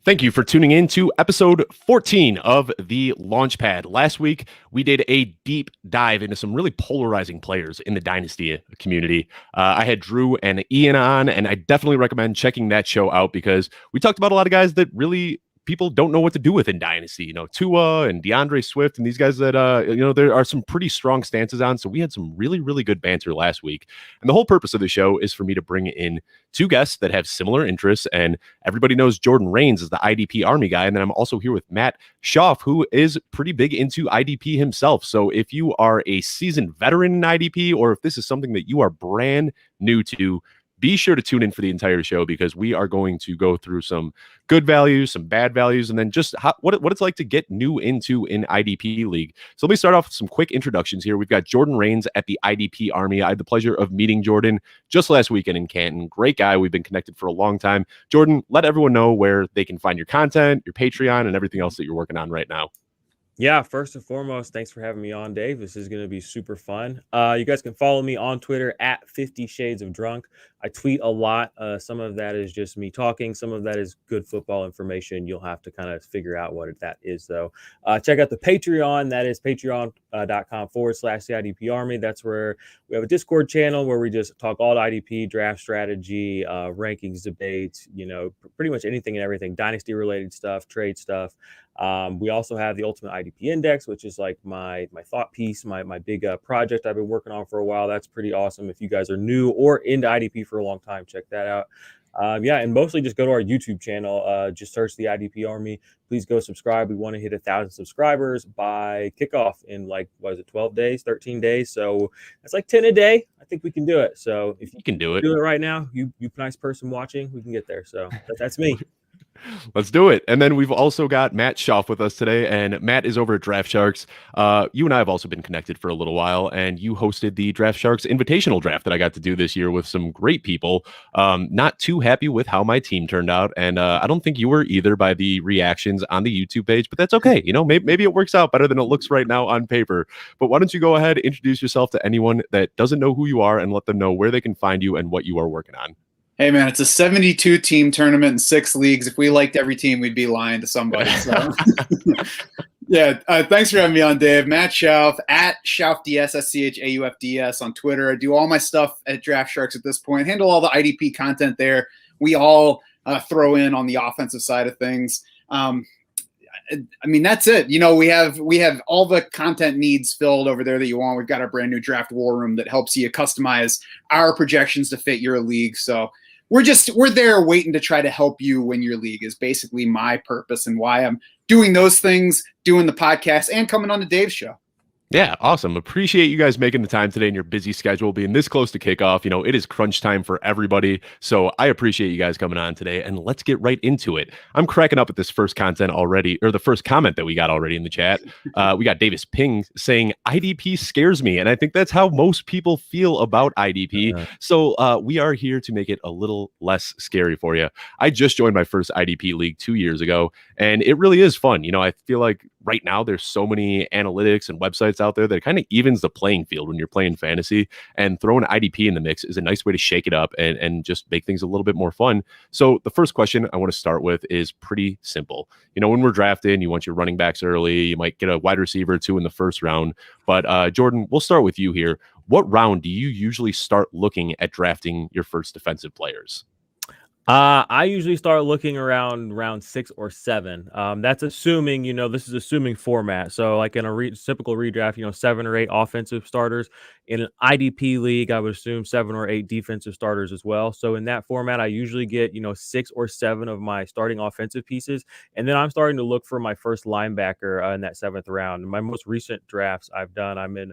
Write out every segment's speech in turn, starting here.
Thank you for tuning in to episode 14 of the Launchpad. Last week, we did a deep dive into some really polarizing players in the Dynasty community. I had Drew and Ian on, and I definitely recommend checking that show out because we talked about a lot of guys that really people don't know what to do with in Dynasty. You know, Tua and DeAndre Swift and these guys that, there are some pretty strong stances on. So we had some really, really good banter last week. And the whole purpose of the show is for me to bring in two guests that have similar interests. And everybody knows Jordan Rains is the IDP Army guy. And then I'm also here with Matt Schauf, who is pretty big into IDP himself. So if you are a seasoned veteran in IDP, or if this is something that you are brand new to, be sure to tune in for the entire show because we are going to go through some good values, some bad values, and then just what it's like to get new into an IDP league. So let me start off with some quick introductions here. We've got Jordan Rains at the IDP Army. I had the pleasure of meeting Jordan just last weekend in Canton. Great guy. We've been connected for a long time. Jordan, let everyone know where they can find your content, your Patreon, and everything else that you're working on right now. Yeah, first and foremost, thanks for having me on, Dave. This is going to be super fun. You guys can follow me on Twitter at 50 Shades of Drunk. I tweet a lot. Some of that is just me talking. Some of that is good football information. You'll have to kind of figure out what that is, though. Check out the Patreon. That is patreon.com/the Army. That's where we have a Discord channel where we just talk all IDP, draft strategy, rankings, debates, pretty much anything and everything, dynasty related stuff, trade stuff. We also have the Ultimate IDP Index, which is like my thought piece, my big project I've been working on for a while. That's pretty awesome. If you guys are new or into IDP for a long time, check that out. And mostly just go to our YouTube channel. Just search the IDP Army. Please go subscribe. We want to hit 1,000 subscribers by kickoff in 12 days, 13 days. So that's like 10 a day. I think we can do it. So if You can do it. Do it right now, you nice person watching, we can get there. So that's me. Let's do it. And then we've also got Matt Schauf with us today, and Matt is over at Draft Sharks. You and I have also been connected for a little while, and you hosted the Draft Sharks Invitational Draft that I got to do this year with some great people. Not too happy with how my team turned out, and I don't think you were either by the reactions on the YouTube page, but that's okay. Maybe it works out better than it looks right now on paper. But why don't you go ahead, introduce yourself to anyone that doesn't know who you are, and let them know where they can find you and what you are working on. Hey, man, it's a 72-team tournament in 6 leagues. If we liked every team, we'd be lying to somebody. So, thanks for having me on, Dave. Matt Schauf, at SchaufDS, SCHAUFDS on Twitter. I do all my stuff at Draft Sharks at this point, handle all the IDP content there. We all throw in on the offensive side of things. That's it. We have all the content needs filled over there that you want. We've got our brand new draft war room that helps you customize our projections to fit your league. So we're there waiting to try to help you win your league is basically my purpose and why I'm doing those things, doing the podcast and coming on to Dave's show. Yeah, awesome. Appreciate you guys making the time today in your busy schedule, being this close to kickoff. It is crunch time for everybody. So I appreciate you guys coming on today, and let's get right into it. I'm cracking up at this first content already, or the first comment that we got already in the chat. We got Davis Ping saying IDP scares me, and I think that's how most people feel about IDP. So we are here to make it a little less scary for you. I just joined my first IDP league 2 years ago, and it really is fun. I feel like right now there's so many analytics and websites out there that it kind of evens the playing field when you're playing fantasy, and throwing IDP in the mix is a nice way to shake it up and just make things a little bit more fun. So the first question I want to start with is pretty simple. When we're drafting, you want your running backs early, you might get a wide receiver or two in the first round, but Jordan, we'll start with you here. What round do you usually start looking at drafting your first defensive players? I usually start looking around round 6 or 7. That's assuming, this is assuming format. So like in a typical redraft, 7 or 8 offensive starters. In an IDP league, I would assume 7 or 8 defensive starters as well. So in that format, I usually get, 6 or 7 of my starting offensive pieces. And then I'm starting to look for my first linebacker in that 7th round. In my most recent drafts I've done, I'm in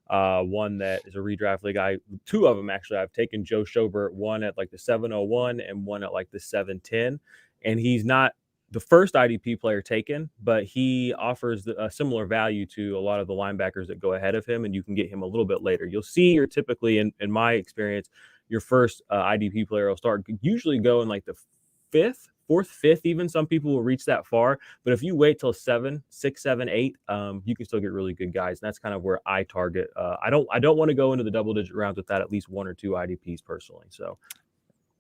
one that is a redraft league. 2 of them actually. I've taken Joe Schobert, one at like the 701 and one at like the 710, and he's not the first IDP player taken, but he offers a similar value to a lot of the linebackers that go ahead of him, and you can get him a little bit later. You'll see, you're typically in my experience, your first IDP player will usually go in like the 5th, 4th, 5th, even some people will reach that far. But if you wait till 7, 6, 7, 8, you can still get really good guys. And that's kind of where I target. I don't want to go into the double digit rounds without at least 1 or 2 IDPs personally. So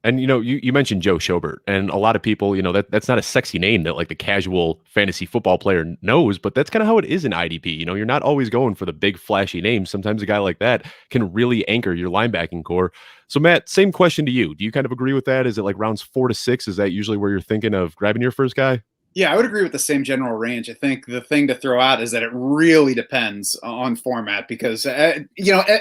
And you mentioned Joe Schobert, and a lot of people, that's not a sexy name that like the casual fantasy football player knows, but that's kind of how it is in IDP. You're not always going for the big flashy names. Sometimes a guy like that can really anchor your linebacking core. So Matt, same question to you. Do you kind of agree with that? Is it like rounds 4 to 6? Is that usually where you're thinking of grabbing your first guy? Yeah, I would agree with the same general range. I think the thing to throw out is that it really depends on format because,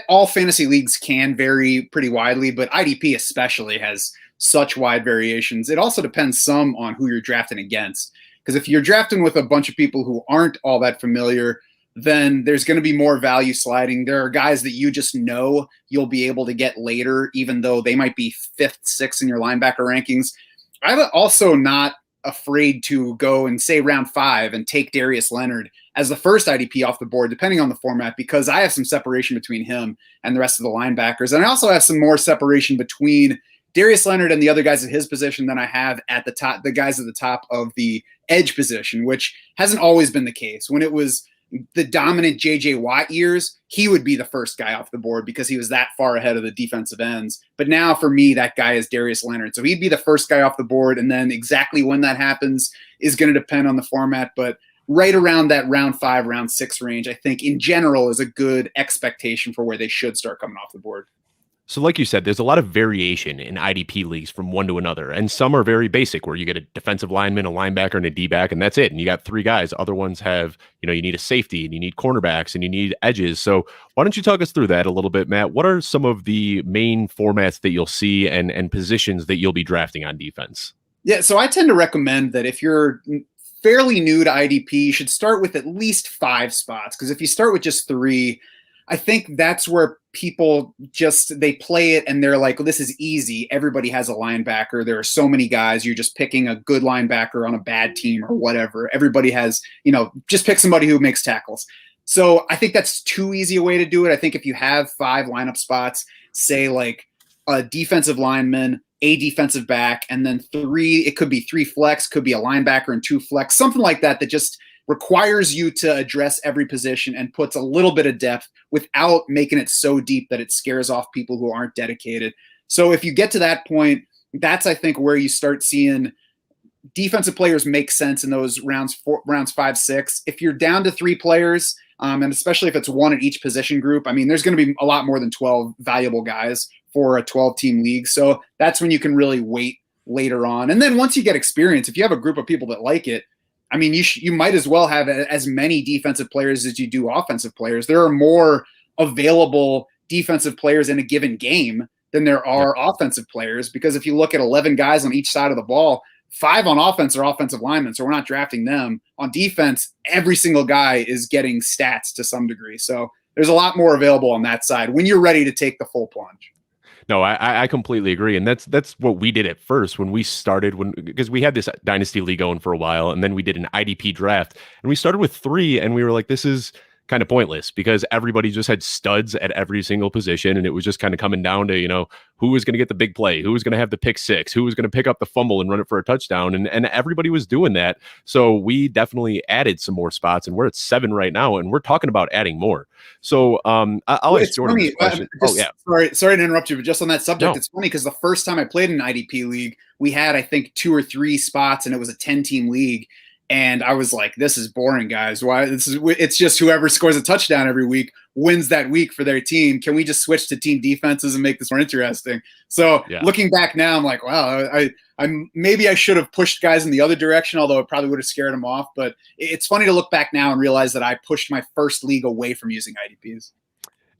all fantasy leagues can vary pretty widely, but IDP especially has such wide variations. It also depends some on who you're drafting against. Because if you're drafting with a bunch of people who aren't all that familiar, then there's going to be more value sliding. There are guys that you just know you'll be able to get later, even though they might be 5th, 6th in your linebacker rankings. I'm also not afraid to go and say round 5 and take Darius Leonard as the first IDP off the board, depending on the format, because I have some separation between him and the rest of the linebackers. And I also have some more separation between Darius Leonard and the other guys at his position than I have at the top, the guys at the top of the edge position, which hasn't always been the case. When it was the dominant JJ Watt years, he would be the first guy off the board because he was that far ahead of the defensive ends. But now for me, that guy is Darius Leonard. So he'd be the first guy off the board. And then exactly when that happens is going to depend on the format. But right around that round 5, round 6 range, I think in general is a good expectation for where they should start coming off the board. So like you said, there's a lot of variation in IDP leagues from one to another. And some are very basic where you get a defensive lineman, a linebacker, and a D-back, and that's it. And you got 3 guys. Other ones have, you need a safety and you need cornerbacks and you need edges. So why don't you talk us through that a little bit, Matt? What are some of the main formats that you'll see and positions that you'll be drafting on defense? Yeah, so I tend to recommend that if you're fairly new to IDP, you should start with at least 5 spots. Because if you start with just 3, I think that's where people they play it and they're like, well, this is easy. Everybody has a linebacker. There are so many guys. You're just picking a good linebacker on a bad team or whatever. Everybody has, just pick somebody who makes tackles. So I think that's too easy a way to do it. I think if you have 5 lineup spots, say like a defensive lineman, a defensive back, and then 3, it could be 3 flex, could be a linebacker and 2 flex, something like that just requires you to address every position and puts a little bit of depth without making it so deep that it scares off people who aren't dedicated. So if you get to that point, that's, I think, where you start seeing defensive players make sense in those rounds 5, 6. If you're down to 3 players, and especially if it's 1 at each position group, I mean, there's going to be a lot more than 12 valuable guys for a 12-team league. So that's when you can really wait later on. And then once you get experience, if you have a group of people that like it, I mean, you might as well have as many defensive players as you do offensive players. There are more available defensive players in a given game than there are offensive players, because if you look at 11 guys on each side of the ball, 5 on offense are offensive linemen, so we're not drafting them. On defense, every single guy is getting stats to some degree. So there's a lot more available on that side when you're ready to take the full plunge. No, I completely agree. And that's what we did at first when we started, because we had this dynasty league going for a while, and then we did an IDP draft, and we started with 3, and we were like, this is kind of pointless because everybody just had studs at every single position. And it was just kind of coming down to, who was going to get the big play, who was going to have the pick 6, who was going to pick up the fumble and run it for a touchdown. And everybody was doing that. So we definitely added some more spots, and we're at 7 right now, and we're talking about adding more. So I'll ask Jordan this question. Sorry to interrupt you, but just on that subject, It's funny because the first time I played an IDP league, we had, I think, 2 or 3 spots, and it was a 10-team league. And I was like, this is boring, guys. Why? It's just whoever scores a touchdown every week wins that week for their team. Can we just switch to team defenses and make this more interesting? So Looking back now, I'm like, wow, maybe I should have pushed guys in the other direction, although it probably would have scared them off. But it's funny to look back now and realize that I pushed my first league away from using IDPs.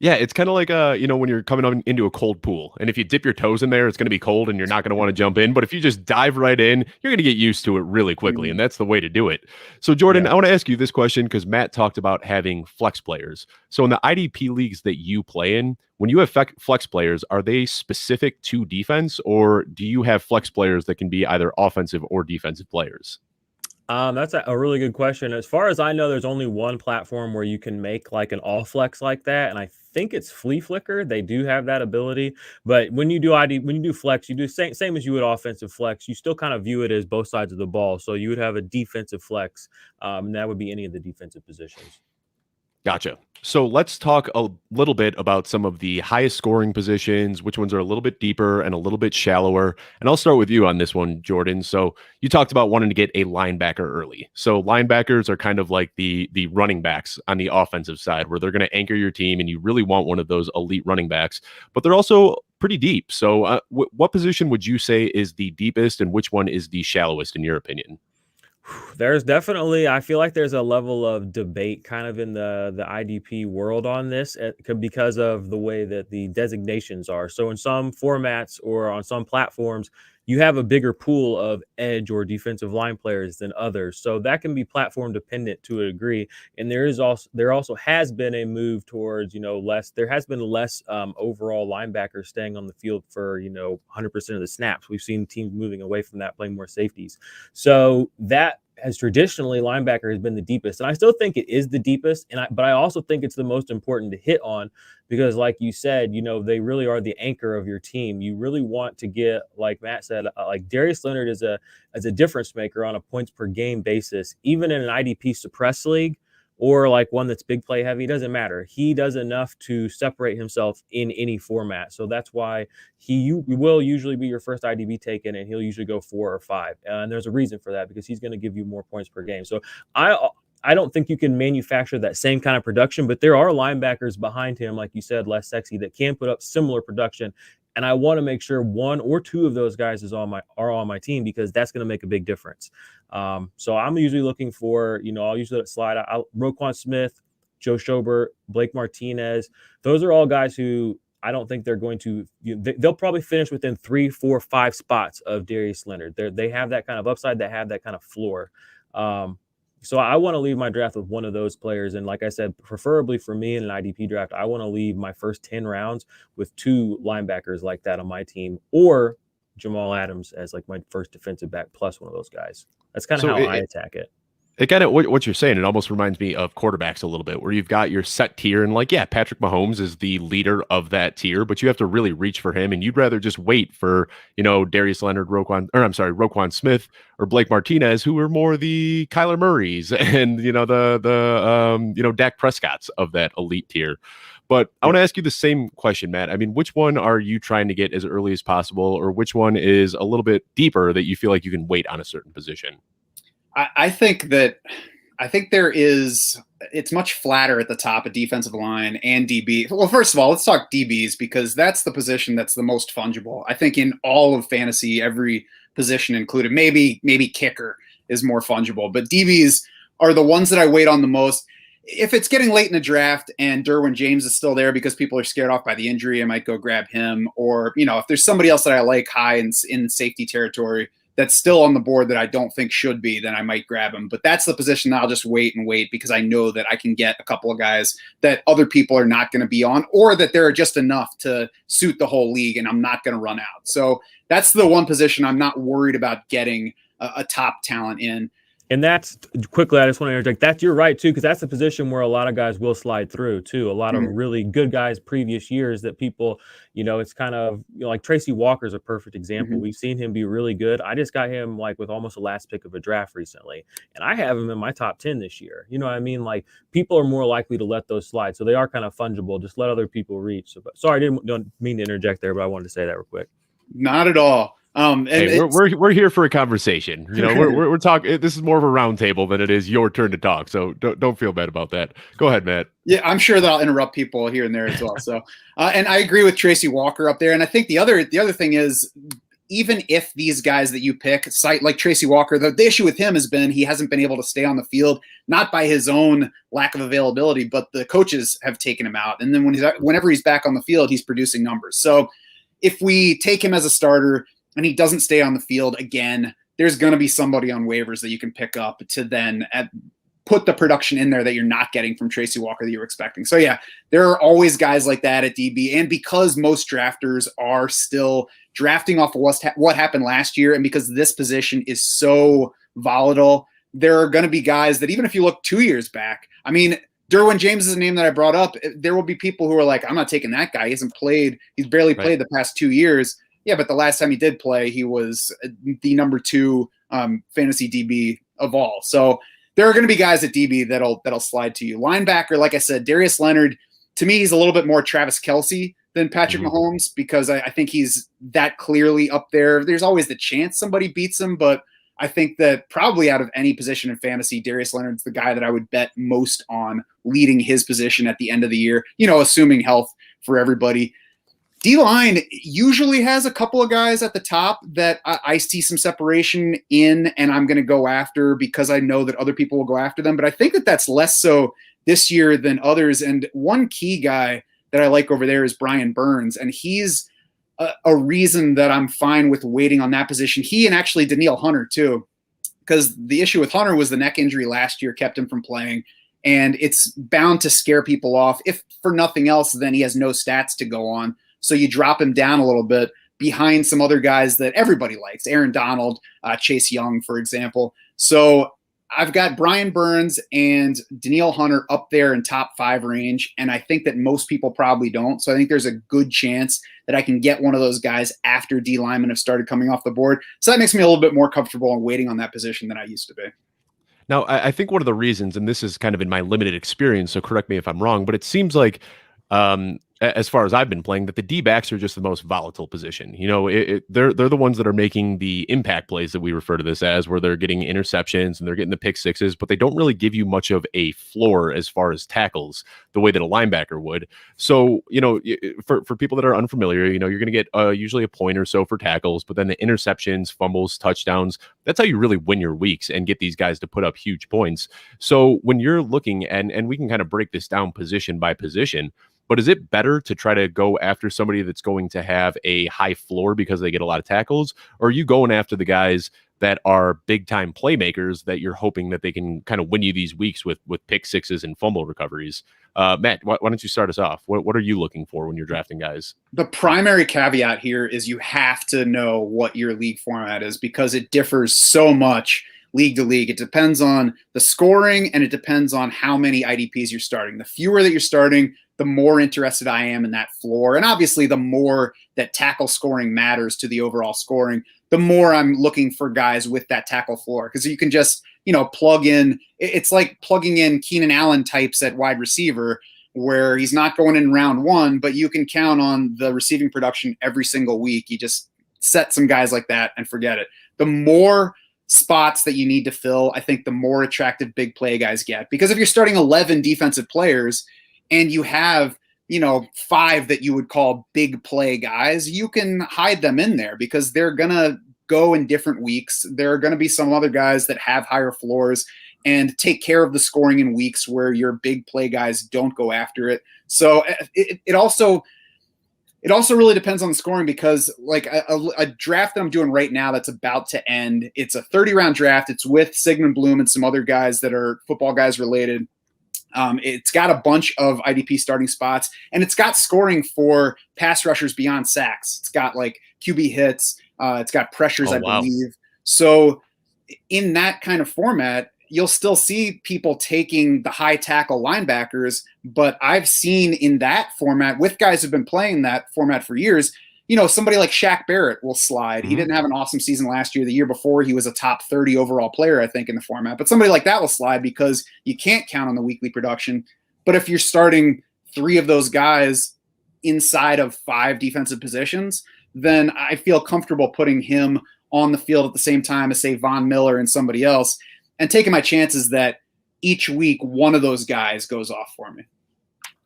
Yeah, it's kind of like when you're coming into a cold pool, and if you dip your toes in there, it's going to be cold, and you're not going to want to jump in. But if you just dive right in, you're going to get used to it really quickly, and that's the way to do it. So, Jordan, I want to ask you this question because Matt talked about having flex players. So, in the IDP leagues that you play in, when you have flex players, are they specific to defense, or do you have flex players that can be either offensive or defensive players? That's a really good question. As far as I know, there's only one platform where you can make like an all flex like that, and I think it's Flea Flicker. They do have that ability, but when you do flex, you do same as you would offensive flex. You still kind of view it as both sides of the ball. So you would have a defensive flex, and that would be any of the defensive positions. Gotcha. So let's talk a little bit about some of the highest scoring positions, which ones are a little bit deeper and a little bit shallower. And I'll start with you on this one, Jordan. So you talked about wanting to get a linebacker early. So linebackers are kind of like the running backs on the offensive side, where they're going to anchor your team, and you really want one of those elite running backs. But they're also pretty deep. So what position would you say is the deepest, and which one is the shallowest in your opinion? There's definitely, I feel like there's a level of debate kind of in the IDP world on this because of the way that the designations are. So in some formats or on some platforms, you have a bigger pool of edge or defensive line players than others. So that can be platform dependent to a degree. And there also has been a move towards, there has been less overall linebackers staying on the field for, 100% of the snaps. We've seen teams moving away from that, playing more safeties. So that has traditionally, linebacker has been the deepest, and I still think it is the deepest. But I also think it's the most important to hit on because, like you said, they really are the anchor of your team. You really want to get, like Matt said, like Darius Leonard is a difference maker on a points per game basis, even in an IDP suppressed league or like one that's big play heavy. It doesn't matter. He does enough to separate himself in any format. So that's why he will usually be your first IDB taken, and he'll usually go 4 or 5. And there's a reason for that because he's going to give you more points per game. So I don't think you can manufacture that same kind of production, but there are linebackers behind him, like you said, less sexy, that can put up similar production. And I want to make sure 1 or 2 of those guys are on my team because that's going to make a big difference. So I'm usually looking for, I'll usually let it slide. Roquan Smith, Joe Schobert, Blake Martinez. Those are all guys who I don't think they're going to. They'll probably finish within 3, 4, 5 spots of Darius Leonard. They have that kind of upside. They have that kind of floor. So I want to leave my draft with one of those players. And like I said, preferably for me in an IDP draft, I want to leave my first 10 rounds with 2 linebackers like that on my team, or Jamal Adams as like my first defensive back plus one of those guys. That's kind of how I attack it. It kind of what you're saying, it almost reminds me of quarterbacks a little bit, where you've got your set tier, and like, yeah, Patrick Mahomes is the leader of that tier, but you have to really reach for him, and you'd rather just wait for, Darius Leonard, Roquan Smith or Blake Martinez, who are more the Kyler Murrays and, Dak Prescotts of that elite tier. But I want to ask you the same question, Matt. I mean, which one are you trying to get as early as possible, or which one is a little bit deeper that you feel like you can wait on a certain position? I think it's much flatter at the top of defensive line and DB. Well, first of all, let's talk DBs because that's the position that's the most fungible. I think in all of fantasy, every position included, maybe kicker is more fungible, but DBs are the ones that I wait on the most. If it's getting late in the draft and Derwin James is still there because people are scared off by the injury, I might go grab him. Or, if there's somebody else that I like high in safety territory that's still on the board that I don't think should be, then I might grab him. But that's the position that I'll just wait because I know that I can get a couple of guys that other people are not going to be on, or that there are just enough to suit the whole league and I'm not going to run out. So that's the one position I'm not worried about getting a top talent in. And that's quickly, I just want to interject. You're right, too, because that's a position where a lot of guys will slide through, too. A lot of really good guys previous years that people, it's kind of like Tracy Walker's a perfect example. We've seen him be really good. I just got him like with almost the last pick of a draft recently, and I have him in my top 10 this year. You know what I mean? Like people are more likely to let those slide. So they are kind of fungible. Just let other people reach. So, sorry, don't mean to interject there, but I wanted to say that real quick. Not at all. Hey, we're here for a conversation. We're talking. This is more of a round table than it is your turn to talk. So don't feel bad about that. Go ahead, Matt. Yeah, I'm sure that I'll interrupt people here and there as well. So, and I agree with Tracy Walker up there. And I think the other thing is, even if these guys that you pick, like Tracy Walker, the issue with him has been he hasn't been able to stay on the field, not by his own lack of availability, but the coaches have taken him out. And then whenever he's back on the field, he's producing numbers. So if we take him as a starter and he doesn't stay on the field again, there's going to be somebody on waivers that you can pick up to then put the production in there that you're not getting from Tracy Walker that you're expecting. So yeah, there are always guys like that at DB. And because most drafters are still drafting off of what happened last year, and because this position is so volatile, there are going to be guys that even if you look 2 years back, I mean, Derwin James is a name that I brought up. There will be people who are like, I'm not taking that guy. He's barely played the past 2 years. Yeah, but the last time he did play, he was the number 2 fantasy DB of all. So there are going to be guys at DB that'll slide to you. Linebacker, like I said, Darius Leonard, to me, he's a little bit more Travis Kelce than Patrick Mahomes, because I think he's that clearly up there. There's always the chance somebody beats him, but I think that probably out of any position in fantasy, Darius Leonard's the guy that I would bet most on leading his position at the end of the year, assuming health for everybody. D-line usually has a couple of guys at the top that I see some separation in, and I'm going to go after because I know that other people will go after them. But I think that that's less so this year than others. And one key guy that I like over there is Brian Burns, and he's a reason that I'm fine with waiting on that position. He and actually Danielle Hunter too, because the issue with Hunter was the neck injury last year kept him from playing, and it's bound to scare people off. If for nothing else, then he has no stats to go on. So you drop him down a little bit behind some other guys that everybody likes, Aaron Donald, Chase Young, for example. So I've got Brian Burns and Danielle Hunter up there in top 5 range, and I think that most people probably don't. So I think there's a good chance that I can get one of those guys after D linemen have started coming off the board. So that makes me a little bit more comfortable in waiting on that position than I used to be. Now, I think one of the reasons, and this is kind of in my limited experience, so correct me if I'm wrong, but it seems like as far as I've been playing, that the D-backs are just the most volatile position. They're the ones that are making the impact plays that we refer to this as, where they're getting interceptions and they're getting the pick sixes, but they don't really give you much of a floor as far as tackles the way that a linebacker would. So, for people that are unfamiliar, you're going to get usually a point or so for tackles, but then the interceptions, fumbles, touchdowns, that's how you really win your weeks and get these guys to put up huge points. So when you're looking, and we can kind of break this down position by position, but is it better to try to go after somebody that's going to have a high floor because they get a lot of tackles? Or are you going after the guys that are big time playmakers that you're hoping that they can kind of win you these weeks with pick sixes and fumble recoveries? Matt, why don't you start us off? What are you looking for when you're drafting guys? The primary caveat here is you have to know what your league format is, because it differs so much league to league. It depends on the scoring, and it depends on how many IDPs you're starting. The fewer that you're starting, the more interested I am in that floor. And obviously, the more that tackle scoring matters to the overall scoring, the more I'm looking for guys with that tackle floor. Because you can just, plug in. It's like plugging in Keenan Allen types at wide receiver, where he's not going in round 1, but you can count on the receiving production every single week. You just set some guys like that and forget it. The more spots that you need to fill, I think the more attractive big play guys get. Because if you're starting 11 defensive players, and you have, 5 that you would call big play guys, you can hide them in there because they're going to go in different weeks. There are going to be some other guys that have higher floors and take care of the scoring in weeks where your big play guys don't go after it. So it also really depends on the scoring, because like a draft that I'm doing right now that's about to end, it's a 30-round draft. It's with Sigmund Bloom and some other guys that are football guys related. It's got a bunch of IDP starting spots, and it's got scoring for pass rushers beyond sacks. It's got like QB hits. It's got pressures, I believe. So in that kind of format, you'll still see people taking the high tackle linebackers. But I've seen in that format, with guys who've been playing that format for years, somebody like Shaq Barrett will slide. Mm-hmm. He didn't have an awesome season last year. The year before, he was a top 30 overall player, I think, in the format. But somebody like that will slide because you can't count on the weekly production. But if you're starting 3 of those guys inside of 5 defensive positions, then I feel comfortable putting him on the field at the same time as, say, Von Miller and somebody else, and taking my chances that each week one of those guys goes off for me.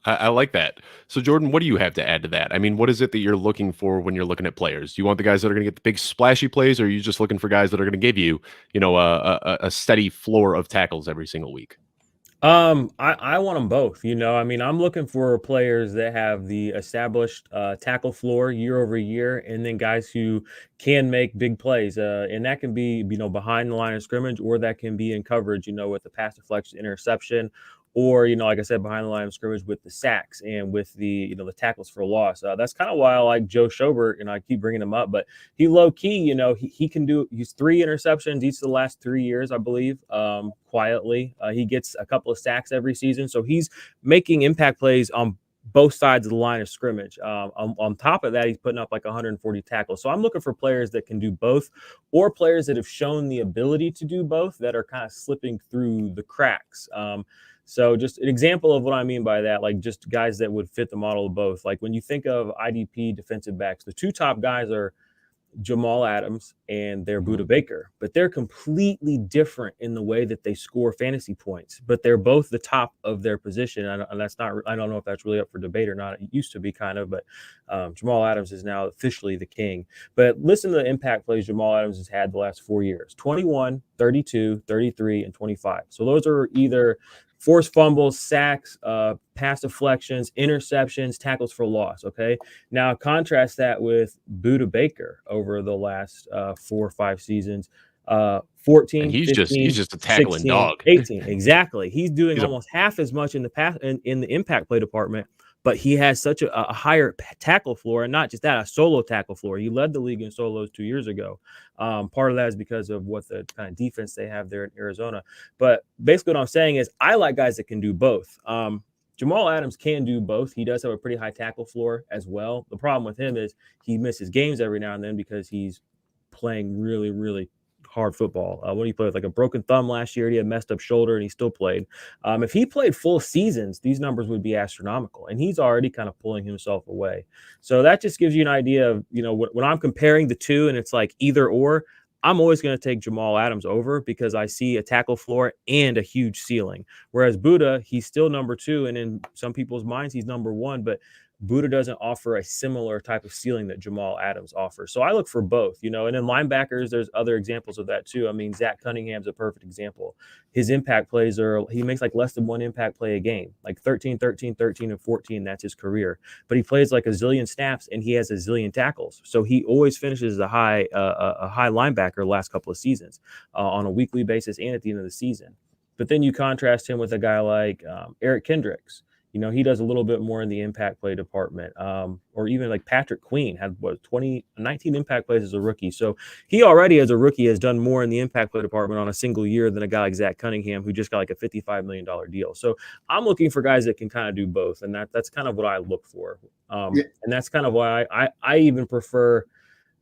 I like that. So, Jordan, what do you have to add to that? I mean, what is it that you're looking for when you're looking at players? Do you want the guys that are going to get the big splashy plays, or are you just looking for guys that are going to give you, a steady floor of tackles every single week? I want them both. I'm looking for players that have the established tackle floor year over year, and then guys who can make big plays. And that can be, behind the line of scrimmage, or that can be in coverage, with the pass deflection, interception, or, like I said, behind the line of scrimmage with the sacks and with the, the tackles for loss. That's kind of why I like Joe Schobert, and I keep bringing him up, but he low key, he can do, he's 3 interceptions each of the last 3 years, I believe, quietly. He gets a couple of sacks every season. So he's making impact plays on both sides of the line of scrimmage. On top of that, he's putting up like 140 tackles. So I'm looking for players that can do both, or players that have shown the ability to do both that are kind of slipping through the cracks. So just an example of what I mean by that, like just guys that would fit the model of both. Like when you think of IDP defensive backs, the two top guys are Jamal Adams and they're Budda Baker, but they're completely different in the way that they score fantasy points, but they're both the top of their position. And that's not, I don't know if that's really up for debate or not. It used to be kind of, but Jamal Adams is now officially the king. But listen to the impact plays Jamal Adams has had the last 4 years: 21, 32, 33, and 25. So those are either forced fumbles, sacks, pass deflections, interceptions, tackles for loss. Okay. Now contrast that with Budda Baker over the last 4 or 5 seasons. 14, and he's 15, just a tackling 16, dog. 18. Exactly. He's doing almost half as much in the pass in the impact play department, but he has such a higher tackle floor, and not just that, a solo tackle floor. He led the league in solos 2 years ago. Part of that is because of what the kind of defense they have there in Arizona. But basically what I'm saying is I like guys that can do both. Jamal Adams can do both. He does have a pretty high tackle floor as well. The problem with him is he misses games every now and then because he's playing really, really hard football. When he played with like a broken thumb last year, he had a messed up shoulder, and he still played. If he played full seasons, these numbers would be astronomical, and he's already kind of pulling himself away. So that just gives you an idea of, when I'm comparing the two and it's like either or, I'm always going to take Jamal Adams over because I see a tackle floor and a huge ceiling. Whereas Budda, he's still number 2, and in some people's minds, he's number 1, but Budda doesn't offer a similar type of ceiling that Jamal Adams offers. So I look for both, and in linebackers, there's other examples of that too. I mean, Zach Cunningham's a perfect example. His impact plays he makes like less than 1 impact play a game, like 13, 13, 13, and 14. That's his career. But he plays like a zillion snaps and he has a zillion tackles. So he always finishes a high linebacker last couple of seasons on a weekly basis and at the end of the season. But then you contrast him with a guy like Eric Kendricks. He does a little bit more in the impact play department, or even like Patrick Queen had 19 impact plays as a rookie. So he already as a rookie has done more in the impact play department on a single year than a guy like Zach Cunningham, who just got like a $55 million deal. So I'm looking for guys that can kind of do both. And that's kind of what I look for. And that's kind of why I even prefer,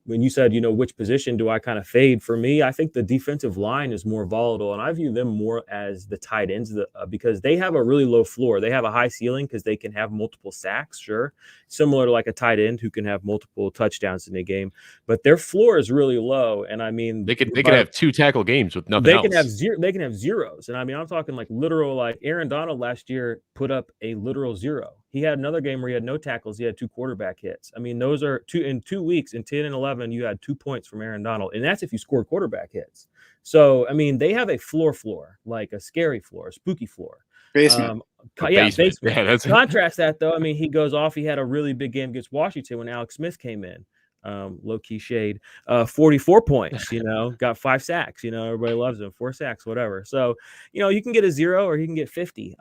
when you said, which position do I kind of fade? For me, I think the defensive line is more volatile, and I view them more as the tight ends because they have a really low floor. They have a high ceiling because they can have multiple sacks, sure, similar to like a tight end who can have multiple touchdowns in a game. But their floor is really low, and I mean, they could have 2 tackle games with nothing else. They can have zeros, and I mean, I'm talking like literal. Like Aaron Donald last year put up a literal 0. He had another game where he had no tackles. He had 2 quarterback hits. I mean, those are in 2 weeks, in 10 and 11, you had 2 points from Aaron Donald. And that's if you score quarterback hits. So, I mean, they have a floor, like a scary floor, a spooky floor. Basement. Basement. Yeah, Contrast that, though. I mean, he goes off. He had a really big game against Washington when Alex Smith came in. Low-key shade, 44 points, got 5 sacks, everybody loves him, 4 sacks, whatever. So, you can get a 0 or he can get 50.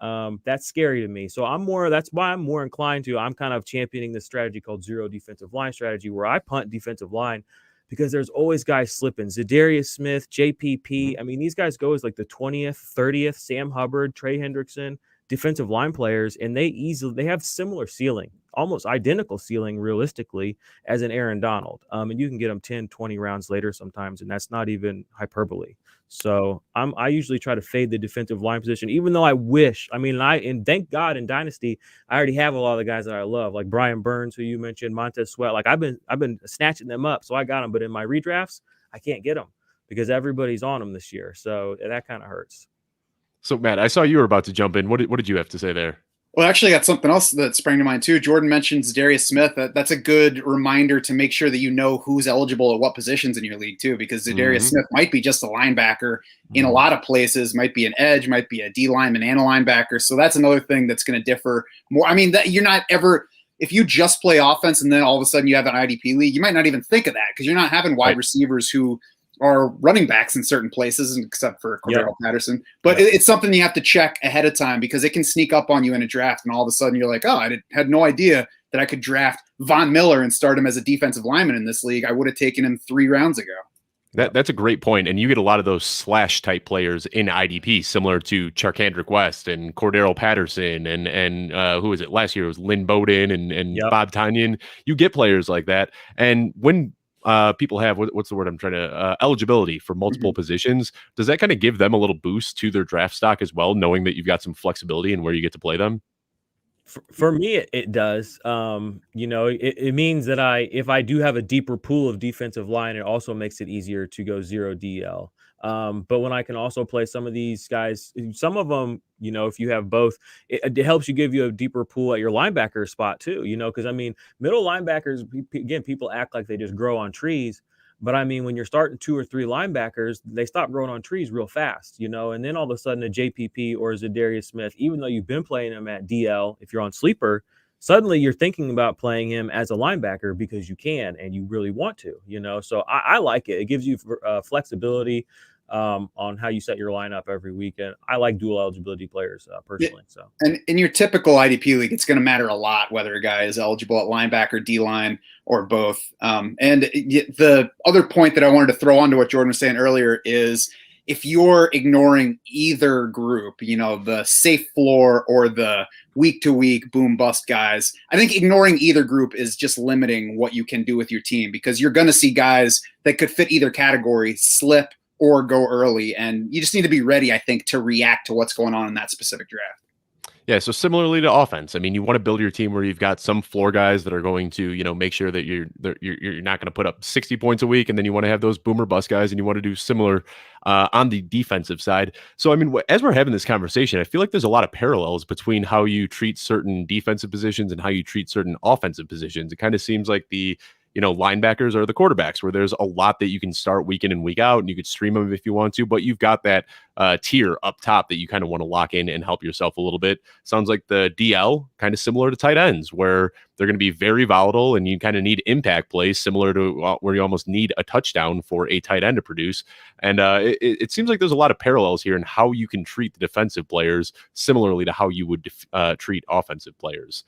That's scary to me. So that's why I'm more inclined I'm kind of championing this strategy called zero defensive line strategy, where I punt defensive line because there's always guys slipping. Zadarius Smith, JPP. I mean, these guys go as like the 20th, 30th, Sam Hubbard, Trey Hendrickson, defensive line players, and they have similar ceiling, almost identical ceiling realistically as an Aaron Donald. And you can get them 10, 20 rounds later sometimes, and that's not even hyperbole. So I usually try to fade the defensive line position, even though and thank God in Dynasty, I already have a lot of the guys that I love, like Brian Burns, who you mentioned, Montez Sweat. Like I've been snatching them up, so I got them. But in my redrafts, I can't get them because everybody's on them this year. So that kind of hurts. So, Matt, I saw you were about to jump in. What did you have to say there? Well, actually, I got something else that sprang to mind, too. Jordan mentions Darius Smith. That's a good reminder to make sure that you know who's eligible at what positions in your league, too, because Darius Smith might be just a linebacker in a lot of places, might be an edge, might be a D lineman and a linebacker. So that's another thing that's going to differ more. I mean, that you're not ever – if you just play offense and then all of a sudden you have an IDP league, you might not even think of that because you're not having wide receivers who – are running backs in certain places, except for Cordero Patterson. But it's something you have to check ahead of time because it can sneak up on you in a draft, and all of a sudden you're like, oh, I had no idea that I could draft Von Miller and start him as a defensive lineman in this league. I would have taken him 3 rounds ago. That's a great point, and you get a lot of those slash type players in IDP, similar to Charkandrick West and Cordero Patterson, and who was it last year? It was Lynn Bowden and Bob Tanyan. You get players like that, and when people have what's the word I'm trying to eligibility for multiple positions, does that kind of give them a little boost to their draft stock as well, knowing that you've got some flexibility in where you get to play them? For me, it does. It means that if I do have a deeper pool of defensive line, it also makes it easier to go 0 DL. But when I can also play some of these guys, some of them, if you have both, it helps you give you a deeper pool at your linebacker spot too, because middle linebackers, again, people act like they just grow on trees. But when you're starting 2 or 3 linebackers, they stop growing on trees real fast, and then all of a sudden a JPP or a Zadarius Smith, even though you've been playing him at DL, if you're on sleeper, suddenly you're thinking about playing him as a linebacker because you can and you really want to, So I like it. It gives you flexibility on how you set your lineup every week. And I like dual eligibility players personally. So, and in your typical IDP league, it's going to matter a lot whether a guy is eligible at linebacker, D-line, or both. And the other point that I wanted to throw onto what Jordan was saying earlier is if you're ignoring either group, the safe floor or the week-to-week boom bust guys, I think ignoring either group is just limiting what you can do with your team, because you're going to see guys that could fit either category slip or go early. And you just need to be ready, I think, to react to what's going on in that specific draft. Yeah, so similarly to offense, you want to build your team where you've got some floor guys that are going to, make sure that you're not going to put up 60 points a week, and then you want to have those boomer bust guys, and you want to do similar on the defensive side. So, as we're having this conversation, I feel like there's a lot of parallels between how you treat certain defensive positions and how you treat certain offensive positions. It kind of seems like the linebackers are the quarterbacks, where there's a lot that you can start week in and week out, and you could stream them if you want to, but you've got that tier up top that you kind of want to lock in and help yourself a little bit. Sounds like the DL kind of similar to tight ends, where they're going to be very volatile and you kind of need impact plays similar to where you almost need a touchdown for a tight end to produce. And it seems like there's a lot of parallels here in how you can treat the defensive players similarly to how you would treat offensive players.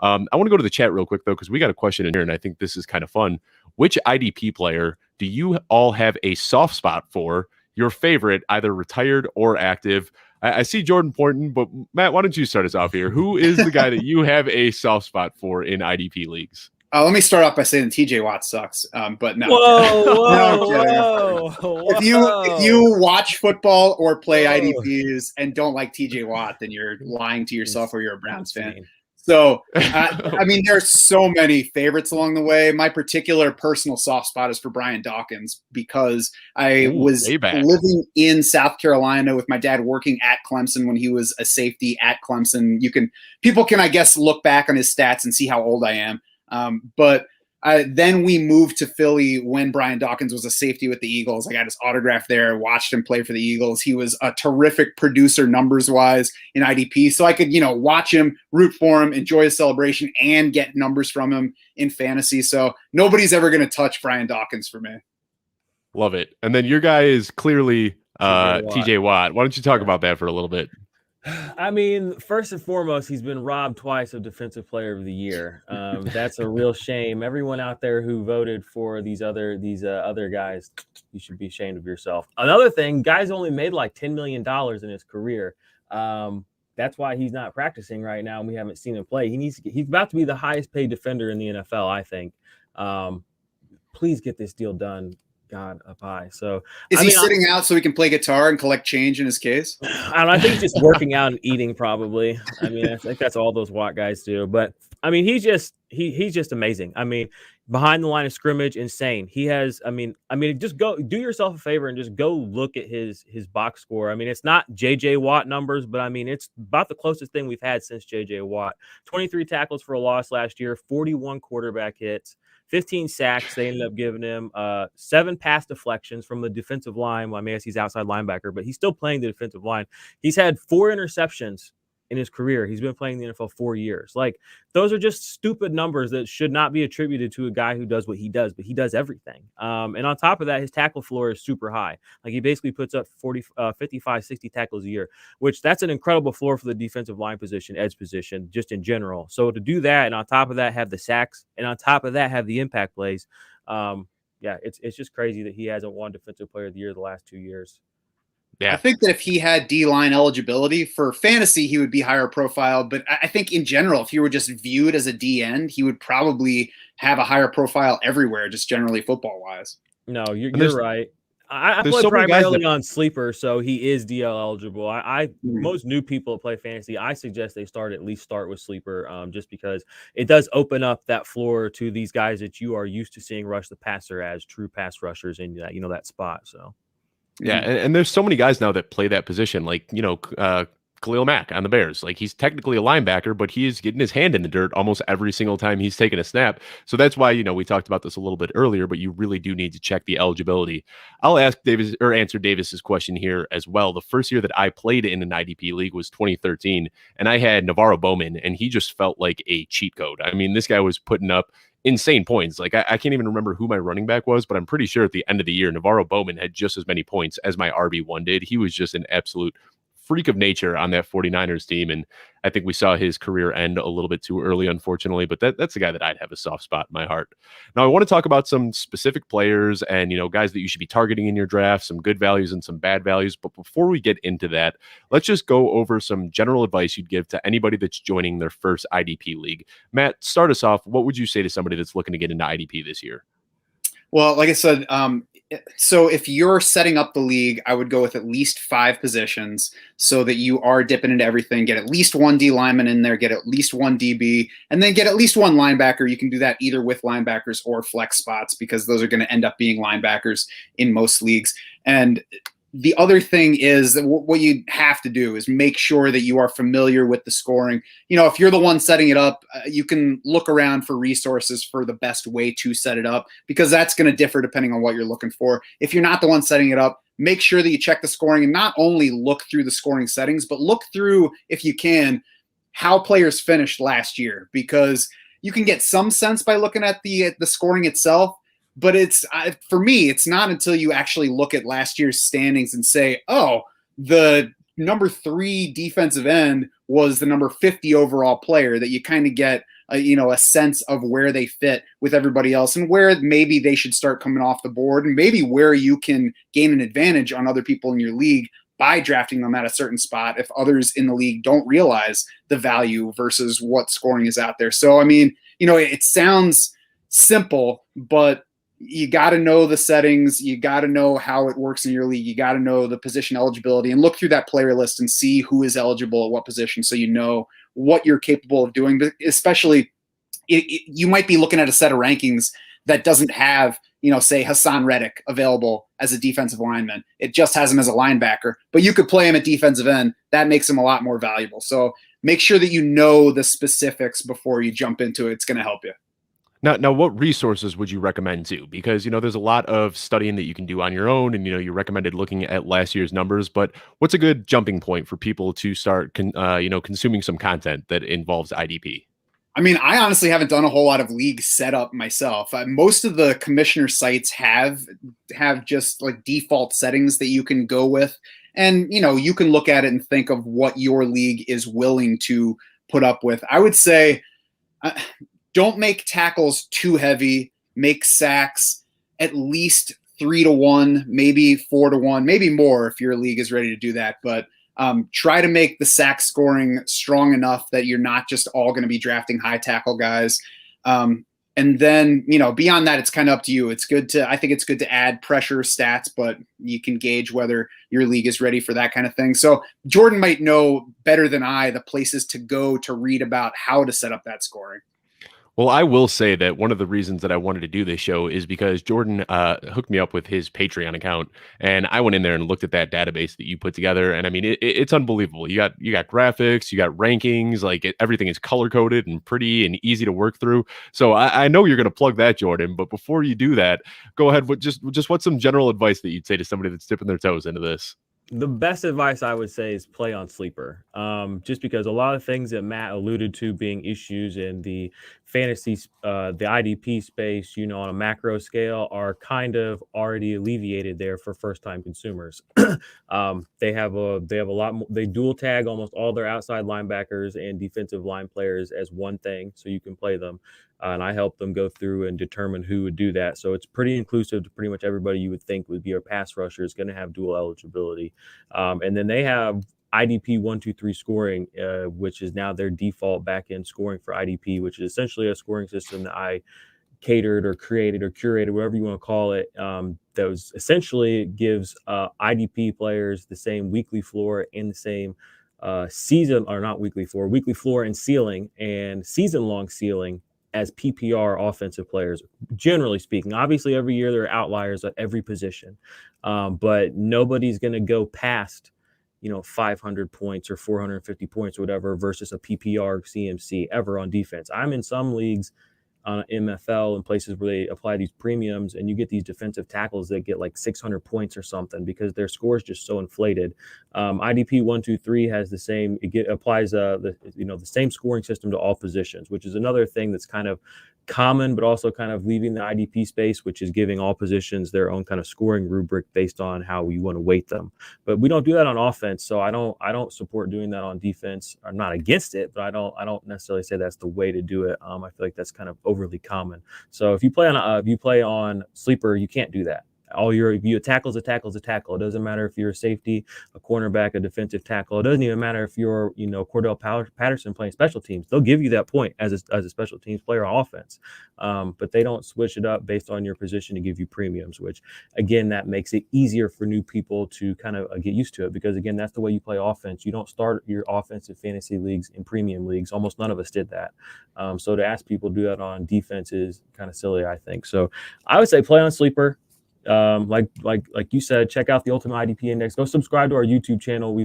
I want to go to the chat real quick, though, because we got a question in here, and I think this is kind of fun. Which IDP player do you all have a soft spot for? Your favorite, either retired or active? I see Jordan pointing, but Matt, why don't you start us off here? Who is the guy that you have a soft spot for in IDP leagues? Let me start off by saying TJ Watt sucks, but no. Whoa. If you watch football or play IDPs and don't like TJ Watt, then you're lying to yourself or you're a Browns fan. So, there's so many favorites along the way. My particular personal soft spot is for Brian Dawkins, because I was living in South Carolina with my dad working at Clemson when he was a safety at Clemson. People can, I guess, look back on his stats and see how old I am. But then we moved to Philly when Brian Dawkins was a safety with the Eagles. I got his autograph there, watched him play for the Eagles. He was a terrific producer numbers-wise in IDP. So I could, watch him, root for him, enjoy his celebration, and get numbers from him in fantasy. So nobody's ever going to touch Brian Dawkins for me. Love it. And then your guy is clearly TJ Watt. Why don't you talk about that for a little bit? First and foremost, he's been robbed twice of Defensive Player of the Year. That's a real shame. Everyone out there who voted for these other guys, you should be ashamed of yourself. Another thing, guy's only made like $10 million in his career. That's why he's not practicing right now, and we haven't seen him play. He's about to be the highest paid defender in the NFL, I think. Please get this deal done. God up high. So is he sitting out so he can play guitar and collect change in his case? I think he's just working out and eating probably. I think that's all those Watt guys do. But he's just amazing. Behind the line of scrimmage, insane. He has. Just go do yourself a favor and just go look at his box score. It's not JJ Watt numbers, but it's about the closest thing we've had since JJ Watt. 23 tackles for a loss last year, 41 quarterback hits. 15 sacks they ended up giving him, 7 pass deflections from the defensive line. Well, I guess he's outside linebacker, but he's still playing the defensive line. He's had 4 interceptions in his career. He's been playing the NFL 4 years. Like, those are just stupid numbers that should not be attributed to a guy who does what he does, but he does everything. And on top of that, his tackle floor is super high. Like, he basically puts up 55, 60 tackles a year, which that's an incredible floor for the defensive line position, edge position, just in general. So to do that, and on top of that, have the sacks, and on top of that, have the impact plays, yeah, it's just crazy that he hasn't won Defensive Player of the Year the last 2 years. Yeah. I think that if he had D-line eligibility for fantasy, he would be higher profile. But I think in general, if he were just viewed as a D end, he would probably have a higher profile everywhere, just generally football wise. No, And you're right. I there's play so many guys primarily that on sleeper, so he is DL eligible. Mhm. Most new people that play fantasy, I suggest they at least start with sleeper, just because it does open up that floor to these guys that you are used to seeing rush the passer as true pass rushers in that that spot. So Yeah, and there's so many guys now that play that position, like Khalil Mack on the Bears. Like he's technically a linebacker, but he is getting his hand in the dirt almost every single time he's taking a snap. So that's why we talked about this a little bit earlier, but you really do need to check the eligibility. I'll ask Davis or answer Davis's question here as well. The first year that I played in an IDP league was 2013, and I had Navarro Bowman, and he just felt like a cheat code. I mean, this guy was putting up insane points. Like I can't even remember who my running back was, but I'm pretty sure at the end of the year, Navarro Bowman had just as many points as my RB1 did. He was just an absolute freak of nature on that 49ers team. And I think we saw his career end a little bit too early, unfortunately, but that's a guy that I'd have a soft spot in my heart. Now I want to talk about some specific players and, guys that you should be targeting in your draft, some good values and some bad values. But before we get into that, let's just go over some general advice you'd give to anybody that's joining their first IDP league. Matt, start us off. What would you say to somebody that's looking to get into IDP this year? Well, like I said, so if you're setting up the league, I would go with at least 5 positions so that you are dipping into everything. Get at least 1 D lineman in there, get at least 1 DB, and then get at least 1 linebacker. You can do that either with linebackers or flex spots because those are going to end up being linebackers in most leagues. And the other thing is that what you have to do is make sure that you are familiar with the scoring. If you're the one setting it up, you can look around for resources for the best way to set it up because that's going to differ depending on what you're looking for. If you're not the one setting it up, make sure that you check the scoring and not only look through the scoring settings, but look through, if you can, how players finished last year because you can get some sense by looking at the scoring itself. But for me, it's not until you actually look at last year's standings and say, oh, the number 3 defensive end was the number 50 overall player that you kind of get a sense of where they fit with everybody else and where maybe they should start coming off the board and maybe where you can gain an advantage on other people in your league by drafting them at a certain spot if others in the league don't realize the value versus what scoring is out there. So, I mean, it sounds simple, but you got to know the settings. You got to know how it works in your league. You got to know the position eligibility and look through that player list and see who is eligible at what position so you know what you're capable of doing. But especially, you might be looking at a set of rankings that doesn't have, say Hassan Reddick available as a defensive lineman. It just has him as a linebacker, but you could play him at defensive end. That makes him a lot more valuable. So make sure that you know the specifics before you jump into it. It's going to help you. Now, what resources would you recommend too? Because, there's a lot of studying that you can do on your own and, you recommended looking at last year's numbers, but what's a good jumping point for people to start, consuming some content that involves IDP? I mean, I honestly haven't done a whole lot of league setup myself. Most of the commissioner sites have just like default settings that you can go with. And, you can look at it and think of what your league is willing to put up with. I would say, don't make tackles too heavy. Make sacks at least 3-1, maybe 4-1, maybe more if your league is ready to do that. But try to make the sack scoring strong enough that you're not just all going to be drafting high tackle guys. And then, beyond that, it's kind of up to you. I think it's good to add pressure stats, but you can gauge whether your league is ready for that kind of thing. So Jordan might know better than I the places to go to read about how to set up that scoring. Well, I will say that one of the reasons that I wanted to do this show is because Jordan hooked me up with his Patreon account, and I went in there and looked at that database that you put together. And I mean, it's unbelievable. You got graphics, you got rankings, like everything is color coded and pretty and easy to work through. So I know you're going to plug that, Jordan. But before you do that, go ahead. Just what's some general advice that you'd say to somebody that's dipping their toes into this? The best advice I would say is play on sleeper. Just because a lot of things that Matt alluded to being issues in the fantasy, the IDP space, on a macro scale, are kind of already alleviated there for first time consumers. They have a lot more, they dual tag almost all their outside linebackers and defensive line players as one thing, so you can play them. And I help them go through and determine who would do that. So it's pretty inclusive to pretty much everybody you would think would be a pass rusher is going to have dual eligibility. And then they have IDP 1-2-3 scoring, which is now their default back-end scoring for IDP, which is essentially a scoring system that I catered or created or curated, whatever you want to call it. That was essentially gives IDP players the same weekly floor and the same season, or not weekly floor and ceiling and season-long ceiling as PPR offensive players, generally speaking. Obviously, every year there are outliers at every position, but nobody's going to go past 500 points or 450 points or whatever versus a PPR CMC ever on defense. I'm in some leagues on MFL and places where they apply these premiums, and you get these defensive tackles that get like 600 points or something because their score is just so inflated. IDP 1-2-3 has the same. Applies the same scoring system to all positions, which is another thing that's kind of common, but also kind of leaving the IDP space, which is giving all positions their own kind of scoring rubric based on how we want to weight them. But we don't do that on offense, so I don't support doing that on defense. I'm not against it, but I don't necessarily say that's the way to do it. I feel like that's kind of overly common. So if you play on sleeper, you can't do that. If you tackle's a tackle's a tackle. It doesn't matter if you're a safety, a cornerback, a defensive tackle. It doesn't even matter if you're, Cordell Patterson playing special teams. They'll give you that point as a special teams player on offense. But they don't switch it up based on your position to give you premiums, which again, that makes it easier for new people to kind of get used to it, because again, that's the way you play offense. You don't start your offensive fantasy leagues in premium leagues. Almost none of us did that. So to ask people to do that on defense is kind of silly, I think. So I would say play on sleeper. Like you said, check out the Ultimate IDP Index. Go subscribe to our YouTube channel.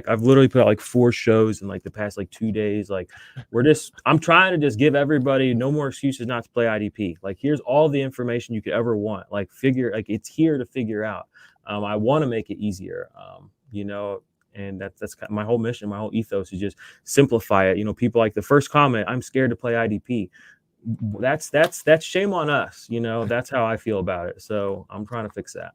I've literally put out 4 shows in the past 2 days. I'm trying to just give everybody no more excuses not to play IDP. Here's all the information you could ever want. It's here to figure out. I want to make it easier. And that's kind of my whole mission, my whole ethos is just simplify it. People like the first comment, I'm scared to play IDP. That's shame on us. That's how I feel about it. So I'm trying to fix that.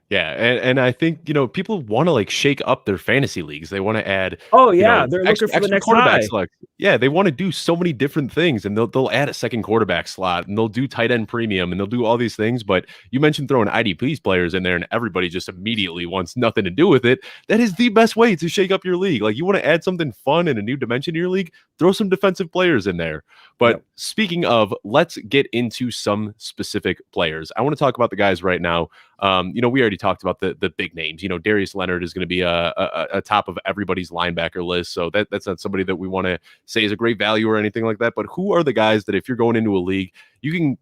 Yeah, and I think people want to shake up their fantasy leagues. They want to add. Oh yeah, they're looking for the next quarterback high. select. Yeah, they want to do so many different things, and they'll add a second quarterback slot, and they'll do tight end premium, and they'll do all these things. But you mentioned throwing IDP's players in there, and everybody just immediately wants nothing to do with it. That is the best way to shake up your league. You want to add something fun and a new dimension to your league, throw some defensive players in there. But Speaking of, let's get into some specific players. I want to talk about the guys right now. We already talked about the big names. Darius Leonard is going to be a top of everybody's linebacker list. So that's not somebody that we want to say is a great value or anything like that. But who are the guys that if you're going into a league, you can,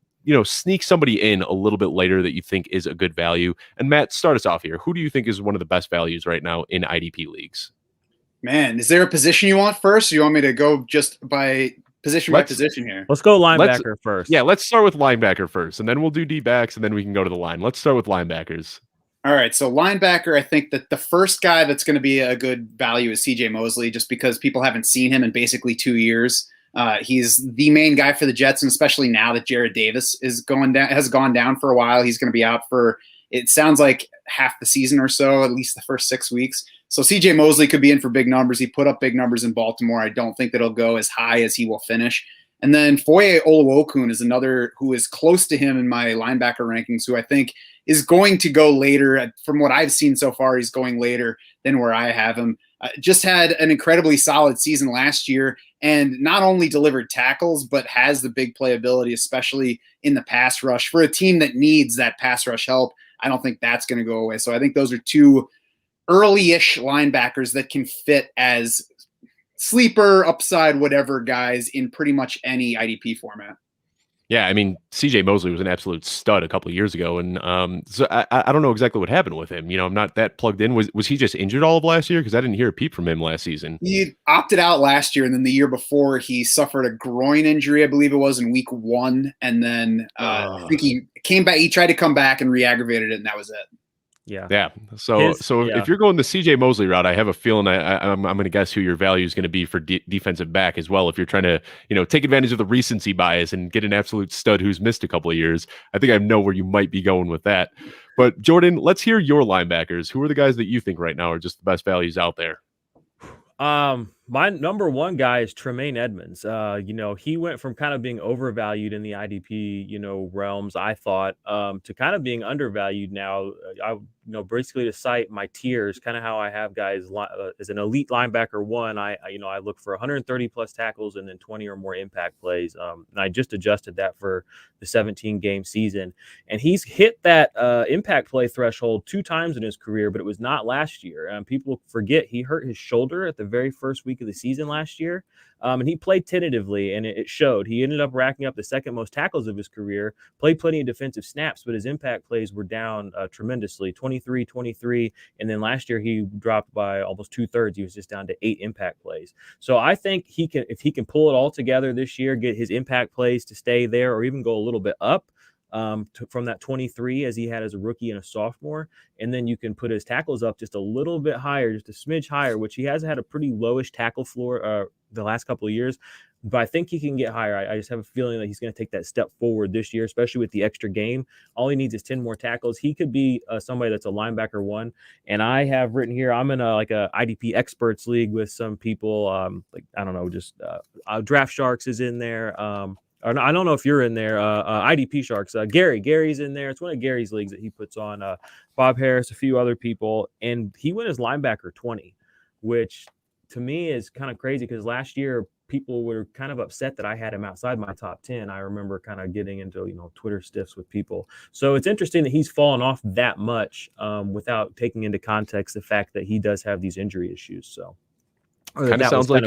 sneak somebody in a little bit later that you think is a good value? And Matt, start us off here. Who do you think is one of the best values right now in IDP leagues? Man, is there a position you want first? Or you want me to go just by position by position here? Let's go linebacker first. Yeah, let's start with linebacker first, and then we'll do D-backs, and then we can go to the line. Let's start with linebackers. All right, so linebacker, I think that the first guy that's going to be a good value is CJ Mosley, just because people haven't seen him in basically 2 years. He's the main guy for the Jets, and especially now that Jared Davis has gone down for a while. He's going to be out for, it sounds like, half the season or so, at least the first 6 weeks. So CJ Mosley could be in for big numbers. He put up big numbers in Baltimore. I don't think that he'll go as high as he will finish. And then Foye Oluokun is another who is close to him in my linebacker rankings, who I think is going to go later. From what I've seen so far, he's going later than where I have him. Just had an incredibly solid season last year, and not only delivered tackles, but has the big playability, especially in the pass rush. For a team that needs that pass rush help, I don't think that's going to go away. So I think those are 2 early-ish linebackers that can fit as sleeper, upside, whatever guys in pretty much any IDP format. Yeah, I mean, CJ Mosley was an absolute stud a couple of years ago, and so I don't know exactly what happened with him. I'm not that plugged in. Was he just injured all of last year? Because I didn't hear a peep from him last season. He opted out last year, and then the year before he suffered a groin injury, I believe it was in week 1, and then I think he came back. He tried to come back and re-aggravated it, and that was it. Yeah. Yeah. So if you're going the CJ Mosley route, I have a feeling I'm going to guess who your value is going to be for defensive back as well. If you're trying to, take advantage of the recency bias and get an absolute stud who's missed a couple of years, I think I know where you might be going with that. But Jordan, let's hear your linebackers. Who are the guys that you think right now are just the best values out there? My number one guy is Tremaine Edmonds. He went from kind of being overvalued in the IDP, realms, I thought, to kind of being undervalued now. Basically to cite my tiers, kind of how I have guys as an elite linebacker one, I look for 130 plus tackles and then 20 or more impact plays. And I just adjusted that for the 17 game season, and he's hit that impact play threshold 2 times in his career, but it was not last year. People forget he hurt his shoulder at the very first week of the season last year. And he played tentatively, and it showed. He ended up racking up the second most tackles of his career, played plenty of defensive snaps, but his impact plays were down tremendously, 23, and then last year he dropped by almost 2/3. He was just down to 8 impact plays. So I think if he can pull it all together this year, get his impact plays to stay there or even go a little bit up, from that 23 as he had as a rookie and a sophomore, and then you can put his tackles up just a little bit higher, just a smidge higher, which he has had a pretty lowish tackle floor the last couple of years, but I think he can get higher. I just have a feeling that he's going to take that step forward this year, especially with the extra game. All he needs is 10 more tackles. He could be somebody that's a linebacker one, and I have written here, I'm in a IDP experts league with some people, Draft Sharks is in there. I don't know if you're in there. IDP Sharks. Gary's in there. It's one of Gary's leagues that he puts on. Bob Harris, a few other people, and he went as linebacker 20, which to me is kind of crazy because last year people were kind of upset that I had him outside my top 10. I remember kind of getting into Twitter stiffs with people. So it's interesting that he's fallen off that much without taking into context the fact that he does have these injury issues. So kind of sounds like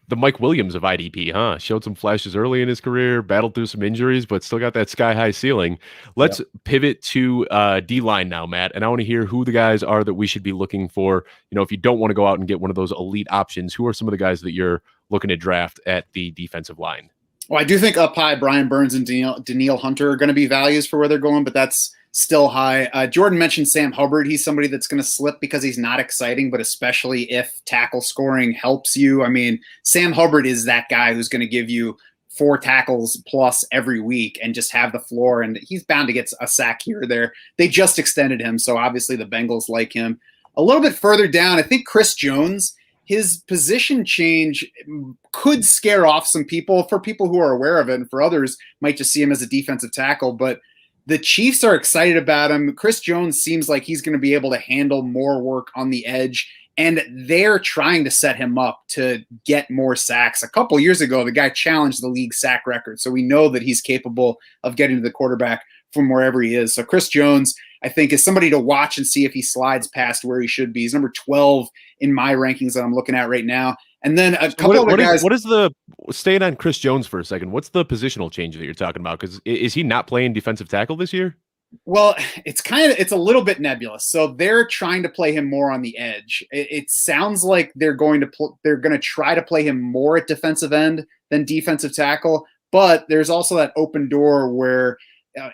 the Mike Williams of IDP, huh? Showed some flashes early in his career, battled through some injuries, but still got that sky-high ceiling. Let's pivot to D-line now, Matt, and I want to hear who the guys are that we should be looking for. If you don't want to go out and get one of those elite options, who are some of the guys that you're looking to draft at the defensive line? Well, I do think up high, Brian Burns and Danielle Hunter are going to be values for where they're going, but that's still high. Jordan mentioned Sam Hubbard. He's somebody that's going to slip because he's not exciting, but especially if tackle scoring helps you. I mean, Sam Hubbard is that guy who's going to give you 4 tackles plus every week and just have the floor, and he's bound to get a sack here or there. They just extended him, so obviously the Bengals like him. A little bit further down, I think Chris Jones, his position change could scare off some people, for people who are aware of it, and for others might just see him as a defensive tackle, but the Chiefs are excited about him. Chris Jones seems like he's going to be able to handle more work on the edge, and they're trying to set him up to get more sacks. A couple years ago, the guy challenged the league sack record, so we know that he's capable of getting to the quarterback from wherever he is. So Chris Jones, I think, is somebody to watch and see if he slides past where he should be. He's number 12 in my rankings that I'm looking at right now. And then a couple other guys. What is staying on Chris Jones for a second? What's the positional change that you're talking about? Because is he not playing defensive tackle this year? Well, it's a little bit nebulous. So they're trying to play him more on the edge. It sounds like they're going to try to play him more at defensive end than defensive tackle. But there's also that open door where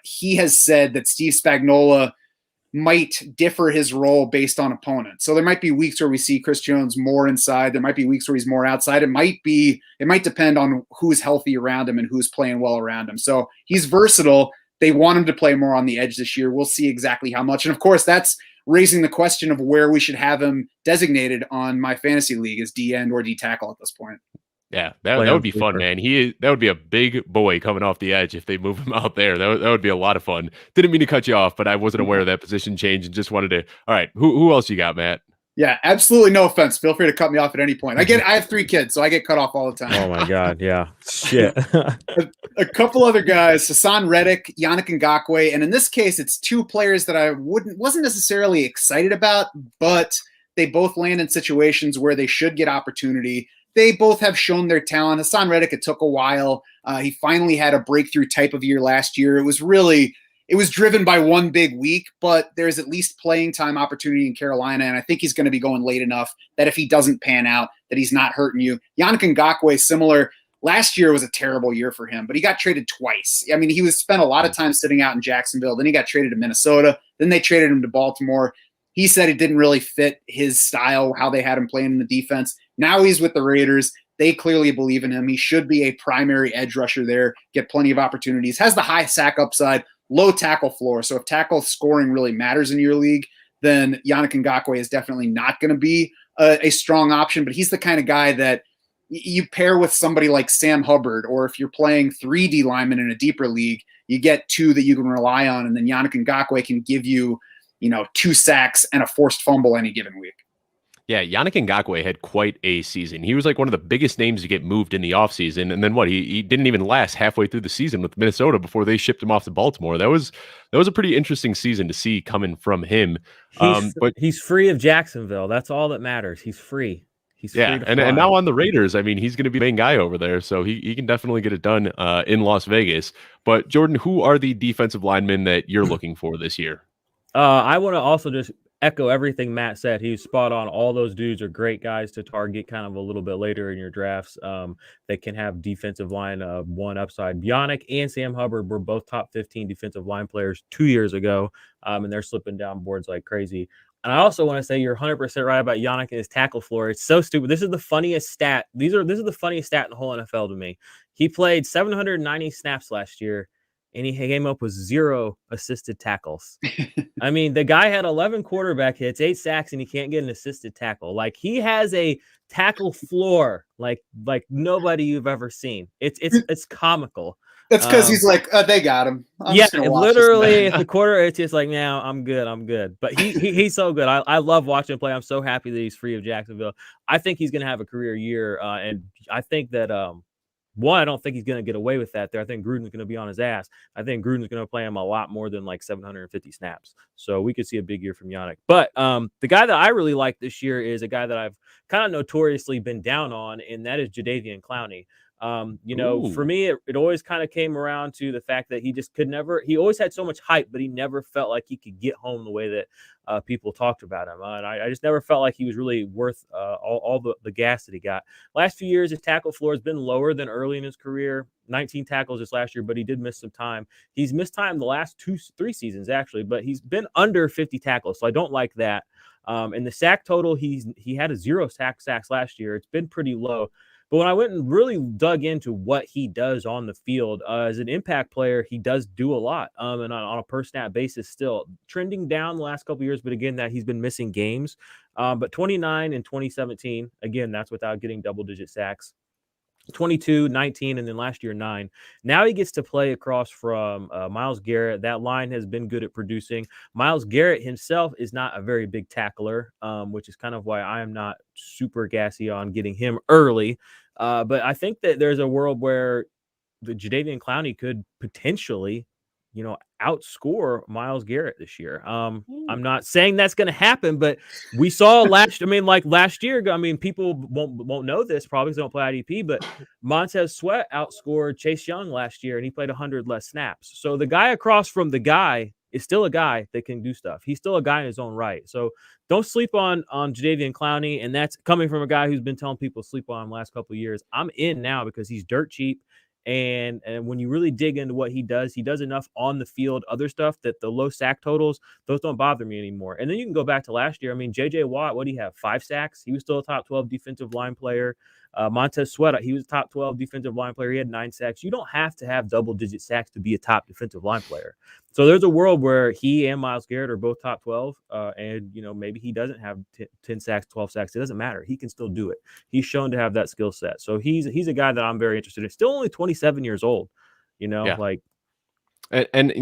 he has said that Steve Spagnuolo might differ his role based on opponent. So there might be weeks where we see Chris Jones more inside. There might be weeks where he's more outside. It might depend on who's healthy around him and who's playing well around him. So he's versatile. They want him to play more on the edge this year. We'll see exactly how much. And of course, that's raising the question of where we should have him designated on my fantasy league as D end or D tackle at this point. Yeah, that would be fun, man. That would be a big boy coming off the edge if they move him out there. That would be a lot of fun. Didn't mean to cut you off, but I wasn't aware of that position change and just wanted to. All right, who else you got, Matt? Yeah, absolutely no offense. Feel free to cut me off at any point. I have 3 kids, so I get cut off all the time. Oh my God, yeah, shit. a couple other guys: Hassan Reddick, Yannick Ngakoue, and in this case, it's 2 players that I wasn't necessarily excited about, but they both land in situations where they should get opportunity. They both have shown their talent. Hassan Reddick, it took a while. He finally had a breakthrough type of year last year. It was driven by one big week, but there's at least playing time opportunity in Carolina, and I think he's going to be going late enough that if he doesn't pan out, that he's not hurting you. Yannick Ngakoue, similar. last year was a terrible year for him, but he got traded twice. I mean, he was spent a lot of time sitting out in Jacksonville. Then he got traded to Minnesota. Then they traded him to Baltimore. He said it didn't really fit his style, how they had him playing in the defense. Now he's with the Raiders. They clearly believe in him. He should be a primary edge rusher there, get plenty of opportunities, has the high sack upside, low tackle floor. So if tackle scoring really matters in your league, then Yannick Ngakoue is definitely not going to be a strong option, but he's the kind of guy that you pair with somebody like Sam Hubbard, or if you're playing 3D linemen in a deeper league, you get two that you can rely on, and then Yannick Ngakoue can give you, 2 sacks and a forced fumble any given week. Yeah, Yannick Ngakoue had quite a season. He was like one of the biggest names to get moved in the offseason. And then what? He didn't even last halfway through the season with Minnesota before they shipped him off to Baltimore. That was a pretty interesting season to see coming from him. But he's free of Jacksonville. That's all that matters. He's free. He's free to and now on the Raiders, I mean, he's going to be the main guy over there, so he can definitely get it done in Las Vegas. But Jordan, who are the defensive linemen that you're looking for this year? I want to also just echo everything Matt said. He's spot on. All those dudes are great guys to target kind of a little bit later in your drafts. They can have defensive line one upside. Yannick and Sam Hubbard were both top 15 defensive line players 2 years ago, and they're slipping down boards like crazy. And I also want to say you're 100% right about Yannick and his tackle floor. It's so stupid. This is the funniest stat. This is the funniest stat in the whole NFL to me. He played 790 snaps last year, and he came up with 0 assisted tackles. I mean, the guy had 11 quarterback hits, 8 sacks, and he can't get an assisted tackle. Like, he has a tackle floor like nobody you've ever seen. It's comical. That's because he's like, they got him. Literally, the quarter, it's just like, now I'm good. But he's so good. I love watching him play. I'm so happy that he's free of Jacksonville. I think he's going to have a career year, and I think that I don't think he's going to get away with that there. I think Gruden's going to be on his ass. I think Gruden's going to play him a lot more than like 750 snaps. So we could see a big year from Yannick. But the guy that I really like this year is a guy that I've kind of notoriously been down on, and that is Jadeveon Clowney. For me, it always kind of came around to the fact that he always had so much hype, but he never felt like he could get home the way that people talked about him. And I just never felt like he was really worth all the gas that he got. Last few years, his tackle floor has been lower than early in his career. 19 tackles this last year, but he did miss some time. He's missed time the last 3 seasons, actually, but he's been under 50 tackles, so I don't like that. And the sack total, he had a 0 sacks last year. It's been pretty low. But when I went and really dug into what he does on the field as an impact player, he does do a lot. And on a per snap basis, still trending down the last couple of years. But again, that he's been missing games. But 29 in 2017, again, that's without getting double-digit sacks. 22, 19, and then last year 9. Now he gets to play across from Myles Garrett. That line has been good at producing. Myles Garrett himself is not a very big tackler, which is kind of why I am not super gassy on getting him early. But I think that there's a world where the Jadeveon Clowney could potentially, outscore Myles Garrett this year. I'm not saying that's going to happen, but we saw last year, people won't know this probably because they don't play IDP, but Montez Sweat outscored Chase Young last year and he played 100 less snaps. So the guy across from the guy is still a guy that can do stuff. He's still a guy in his own right. So don't sleep on Jadeveon Clowney. And that's coming from a guy who's been telling people to sleep on him the last couple of years. I'm in now because he's dirt cheap. And when you really dig into what he does enough on the field, other stuff that the low sack totals, those don't bother me anymore. And then you can go back to last year. I mean, J.J. Watt, what did he have? 5 sacks. He was still a top 12 defensive line player. Montez Sweat, he was a top 12 defensive line player. He had 9 sacks. You don't have to have double-digit sacks to be a top defensive line player. So there's a world where he and Myles Garrett are both top 12, and maybe he doesn't have 10 sacks, 12 sacks. It doesn't matter. He can still do it. He's shown to have that skill set. So he's a guy that I'm very interested in. Still only 27 years old, like. And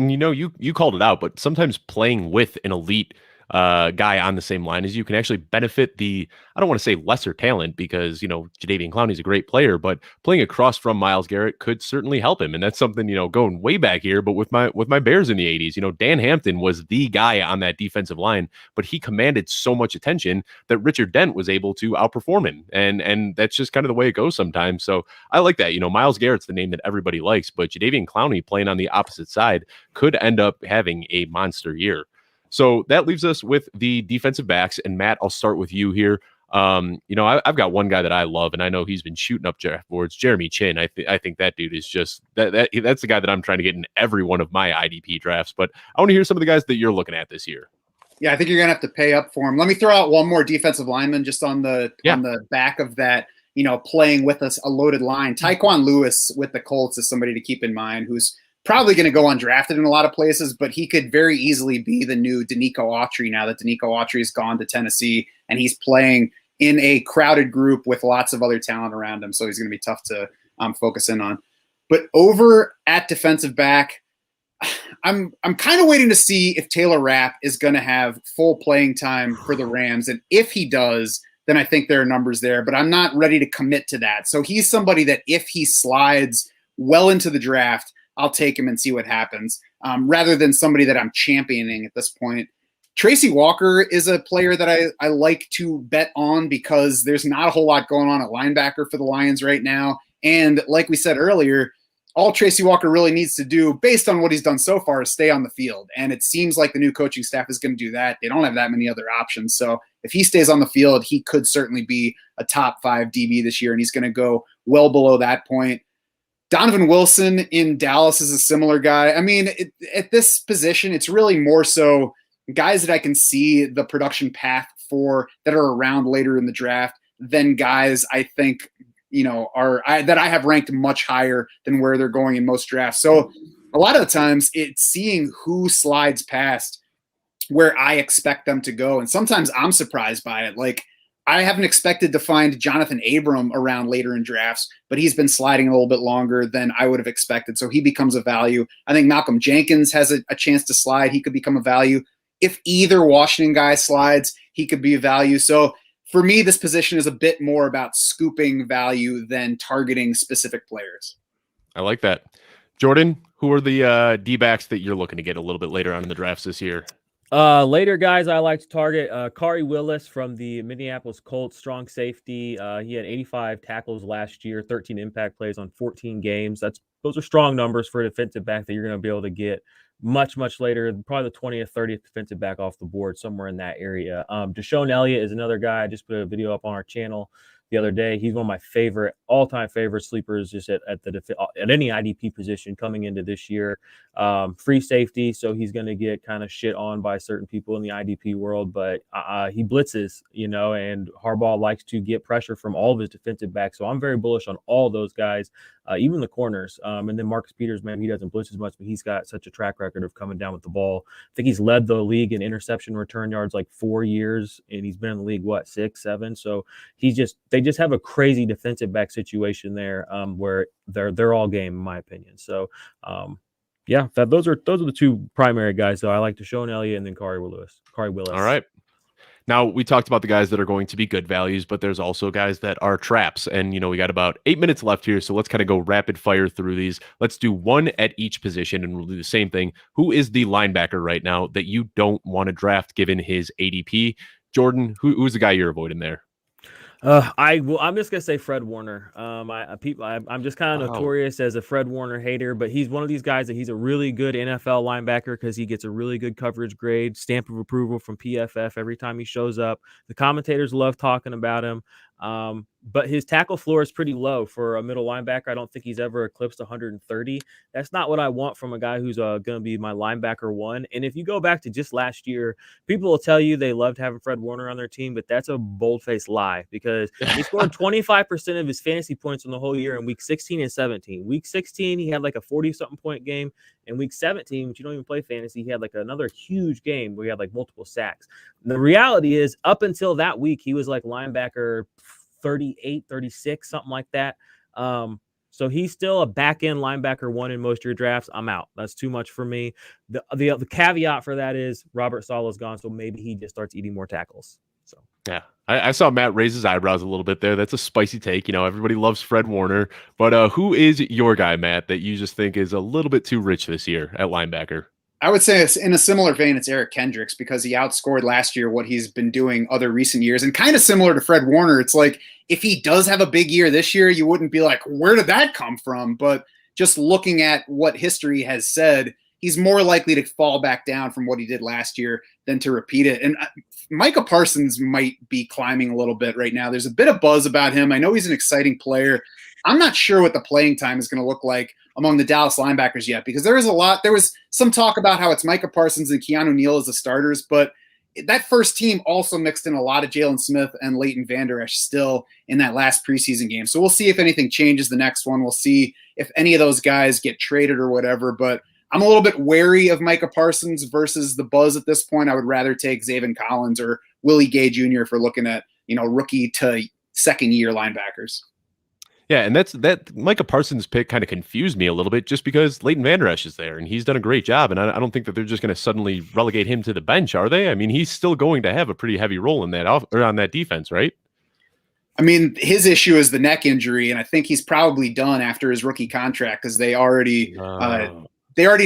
you called it out, but sometimes playing with an elite guy on the same line as you can actually benefit I don't want to say lesser talent because, Jadeveon Clowney is a great player, but playing across from Myles Garrett could certainly help him. And that's something, going way back here, but with my Bears in the 80s, Dan Hampton was the guy on that defensive line, but he commanded so much attention that Richard Dent was able to outperform him. And that's just kind of the way it goes sometimes. So I like that, Myles Garrett's the name that everybody likes, but Jadeveon Clowney playing on the opposite side could end up having a monster year. So that leaves us with the defensive backs. And Matt, I'll start with you here. I've got one guy that I love, and I know he's been shooting up draft boards, Jeremy Chin. I think that dude is just that's the guy that I'm trying to get in every one of my IDP drafts. But I want to hear some of the guys that you're looking at this year. Yeah, I think you're gonna have to pay up for him. Let me throw out one more defensive lineman just on the back of that. Playing with us a loaded line. Tyquan Lewis with the Colts is somebody to keep in mind, who's probably going to go undrafted in a lot of places, but he could very easily be the new Danico Autry now that Danico Autry has gone to Tennessee and he's playing in a crowded group with lots of other talent around him. So he's going to be tough to focus in on. But over at defensive back, I'm kind of waiting to see if Taylor Rapp is going to have full playing time for the Rams. And if he does, then I think there are numbers there, but I'm not ready to commit to that. So he's somebody that if he slides well into the draft, I'll take him and see what happens, rather than somebody that I'm championing at this point. Tracy Walker is a player that I like to bet on because there's not a whole lot going on at linebacker for the Lions right now. And like we said earlier, all Tracy Walker really needs to do, based on what he's done so far, is stay on the field. And it seems like the new coaching staff is going to do that. They don't have that many other options. So if he stays on the field, he could certainly be a top 5 DB this year, and he's going to go well below that point. Donovan Wilson in Dallas is a similar guy. I mean, at this position, it's really more so guys that I can see the production path for that are around later in the draft than guys I think that I have ranked much higher than where they're going in most drafts. So a lot of the times it's seeing who slides past where I expect them to go. And sometimes I'm surprised by it. Like I haven't expected to find Jonathan Abram around later in drafts, but he's been sliding a little bit longer than I would have expected. So he becomes a value. I think Malcolm Jenkins has a chance to slide. He could become a value. If either Washington guy slides, he could be a value. So for me, this position is a bit more about scooping value than targeting specific players. I like that. Jordan, who are the D-backs that you're looking to get a little bit later on in the drafts this year? Later guys I like to target, Kari Willis from the Minneapolis Colts, strong safety. He had 85 tackles last year, 13 impact plays on 14 games. Those are strong numbers for a defensive back that you're going to be able to get much later, probably the 20th, 30th defensive back off the board, somewhere in that area. Deshaun Elliott is another guy. I just put a video up on our channel the other day. He's one of my all-time favorite sleepers just at any IDP position coming into this year. Free safety, so he's going to get kind of shit on by certain people in the IDP world, but he blitzes, and Harbaugh likes to get pressure from all of his defensive backs. So I'm very bullish on all those guys, even the corners. And then Marcus Peters, man, he doesn't blitz as much, but he's got such a track record of coming down with the ball. I think he's led the league in interception return yards like 4 years, and he's been in the league, 6, 7. So they just have a crazy defensive back situation there, where they're all game, in my opinion. So those are the two primary guys. So I like Deshaun Elliott and then Kari Willis. All right. Now, we talked about the guys that are going to be good values, but there's also guys that are traps. And, we got about 8 minutes left here, so let's kind of go rapid fire through these. Let's do one at each position, and we'll do the same thing. Who is the linebacker right now that you don't want to draft given his ADP? Jordan, who's the guy you're avoiding there? I'm just gonna say Fred Warner. I'm just kind of notorious as a Fred Warner hater, but he's one of these guys that he's a really good NFL linebacker because he gets a really good coverage grade, stamp of approval from PFF every time he shows up. The commentators love talking about him. But his tackle floor is pretty low for a middle linebacker. I don't think he's ever eclipsed 130. That's not what I want from a guy who's going to be my linebacker one. And if you go back to just last year, people will tell you they loved having Fred Warner on their team, but that's a bold-faced lie because he scored 25% of his fantasy points in the whole year in week 16 and 17. Week 16, he had like a 40-something point game. In week 17, which you don't even play fantasy, he had like another huge game where he had like multiple sacks. And the reality is, up until that week, he was like linebacker 38, 36, something like that. So he's still a back-end linebacker one in most of your drafts. I'm out. That's too much for me. The caveat for that is Robert Saleh's gone, so maybe he just starts eating more tackles. So yeah, I saw Matt raise his eyebrows a little bit there. That's a spicy take. Everybody loves Fred Warner, but who is your guy, Matt, that you just think is a little bit too rich this year at linebacker? I would say in a similar vein, it's Eric Kendricks because he outscored last year what he's been doing other recent years. And kind of similar to Fred Warner, it's like if he does have a big year this year, you wouldn't be like, where did that come from? But just looking at what history has said, he's more likely to fall back down from what he did last year than to repeat it. And Micah Parsons might be climbing a little bit right now. There's a bit of buzz about him. I know he's an exciting player. I'm not sure what the playing time is going to look like among the Dallas linebackers yet, because there was some talk about how it's Micah Parsons and Keanu Neal as the starters, but that first team also mixed in a lot of Jalen Smith and Leighton Vander Esch still in that last preseason game. So we'll see if anything changes the next one. We'll see if any of those guys get traded or whatever, but I'm a little bit wary of Micah Parsons versus the buzz at this point. I would rather take Zaven Collins or Willie Gay Jr. for looking at, rookie to second year linebackers. Yeah, and that Micah Parsons pick kind of confused me a little bit just because Leighton Vander Esch is there and he's done a great job. And I don't think that they're just going to suddenly relegate him to the bench, are they? I mean, he's still going to have a pretty heavy role in that on that defense, right? I mean, his issue is the neck injury, and I think he's probably done after his rookie contract because they already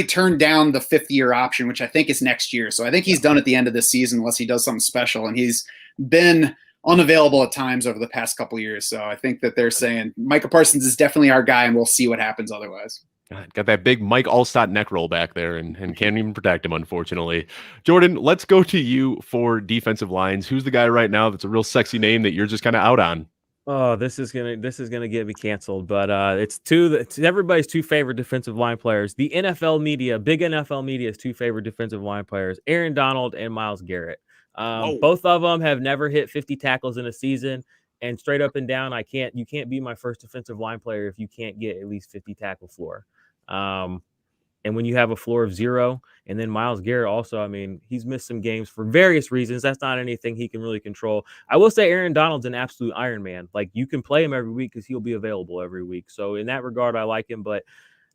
turned down the 5th-year option, which I think is next year. So I think he's done at the end of this season unless he does something special, and he's been unavailable at times over the past couple of years. So I think that they're saying Micah Parsons is definitely our guy, and we'll see what happens otherwise. Got that big Mike Allstott neck roll back there and can't even protect him, unfortunately. Jordan, let's go to you for defensive lines. Who's the guy right now that's a real sexy name that you're just kind of out on? Oh, this is gonna get me canceled, but it's everybody's two favorite defensive line players. The NFL media, big NFL media's two favorite defensive line players, Aaron Donald and Myles Garrett. Both of them have never hit 50 tackles in a season, and straight up and down, you can't be my first defensive line player if you can't get at least 50 tackle floor. And when you have a floor of 0, and then Myles Garrett also, I mean, he's missed some games for various reasons. That's not anything he can really control. I will say Aaron Donald's an absolute Iron Man. Like, you can play him every week because he'll be available every week. So in that regard, I like him, but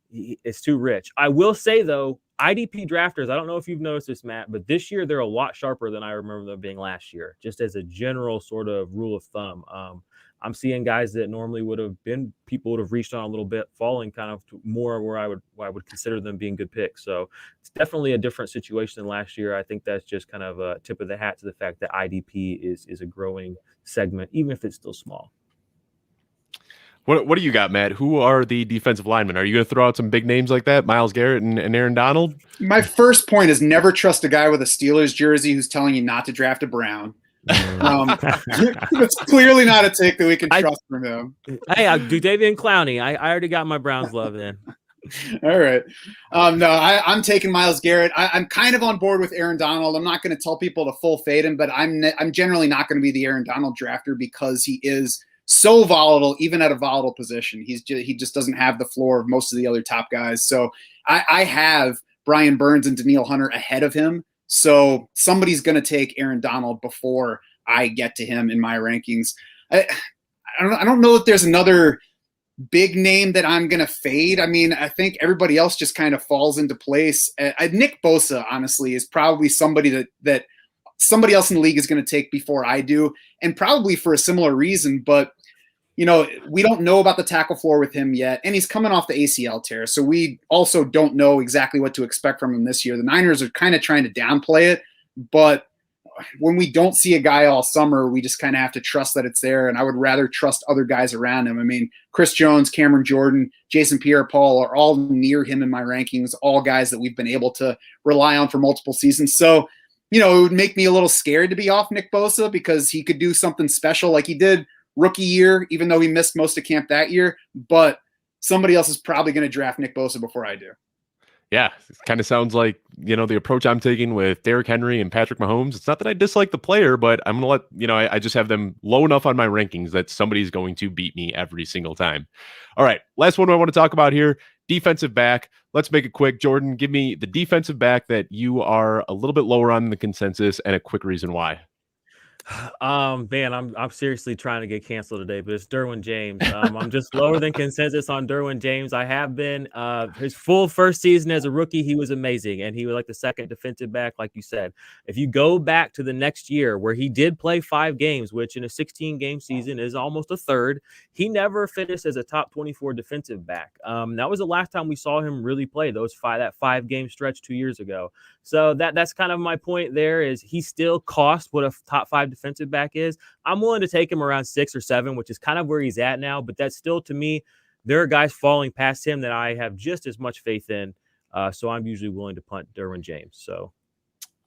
it's too rich. I will say, though, IDP drafters, I don't know if you've noticed this, Matt, but this year they're a lot sharper than I remember them being last year, just as a general sort of rule of thumb. I'm seeing guys that normally people would have reached on a little bit, falling kind of more where I would consider them being good picks. So it's definitely a different situation than last year. I think that's just kind of a tip of the hat to the fact that IDP is a growing segment, even if it's still small. What do you got, Matt? Who are the defensive linemen? Are you going to throw out some big names like that, Myles Garrett and Aaron Donald? My first point is never trust a guy with a Steelers jersey who's telling you not to draft a Brown. That's clearly not a take that we can trust from him. Hey, I'll do Davian Clowney. I already got my Browns love in. All right. No, I'm taking Myles Garrett. I'm kind of on board with Aaron Donald. I'm not going to tell people to full fade him, but I'm generally not going to be the Aaron Donald drafter because he is so volatile, even at a volatile position. He just doesn't have the floor of most of the other top guys. So I have Brian Burns and Danielle Hunter ahead of him. So somebody's going to take Aaron Donald before I get to him in my rankings. I don't know if there's another big name that I'm going to fade. I mean, I think everybody else just kind of falls into place. Nick Bosa, honestly, is probably somebody that somebody else in the league is going to take before I do, and probably for a similar reason. But, we don't know about the tackle floor with him yet, and he's coming off the ACL tear. So we also don't know exactly what to expect from him this year. The Niners are kind of trying to downplay it, but when we don't see a guy all summer, we just kind of have to trust that it's there. And I would rather trust other guys around him. I mean, Chris Jones, Cameron Jordan, Jason Pierre-Paul are all near him in my rankings, all guys that we've been able to rely on for multiple seasons. So, it would make me a little scared to be off Nick Bosa because he could do something special like he did rookie year, even though he missed most of camp that year. But somebody else is probably going to draft Nick Bosa before I do. Yeah, it kind of sounds like, the approach I'm taking with Derrick Henry and Patrick Mahomes. It's not that I dislike the player, but I'm going to let, I just have them low enough on my rankings that somebody's going to beat me every single time. All right, last one I want to talk about here, defensive back. Let's make it quick. Jordan, give me the defensive back that you are a little bit lower on the consensus and a quick reason why. Man, I'm seriously trying to get canceled today, but it's Derwin James. I'm just lower than consensus on Derwin James. I have been. His full first season as a rookie, he was amazing, and he was like the second defensive back, like you said. If you go back to the next year where he did play 5 games, which in a 16-game season is almost a third, he never finished as a top 24 defensive back. That was the last time we saw him really play that 5-game stretch 2 years ago. So that's kind of my point there is he still cost what a top 5 defensive back is. I'm willing to take him around 6 or 7, which is kind of where he's at now. But that's still, to me, there are guys falling past him that I have just as much faith in. So I'm usually willing to punt Derwin James. So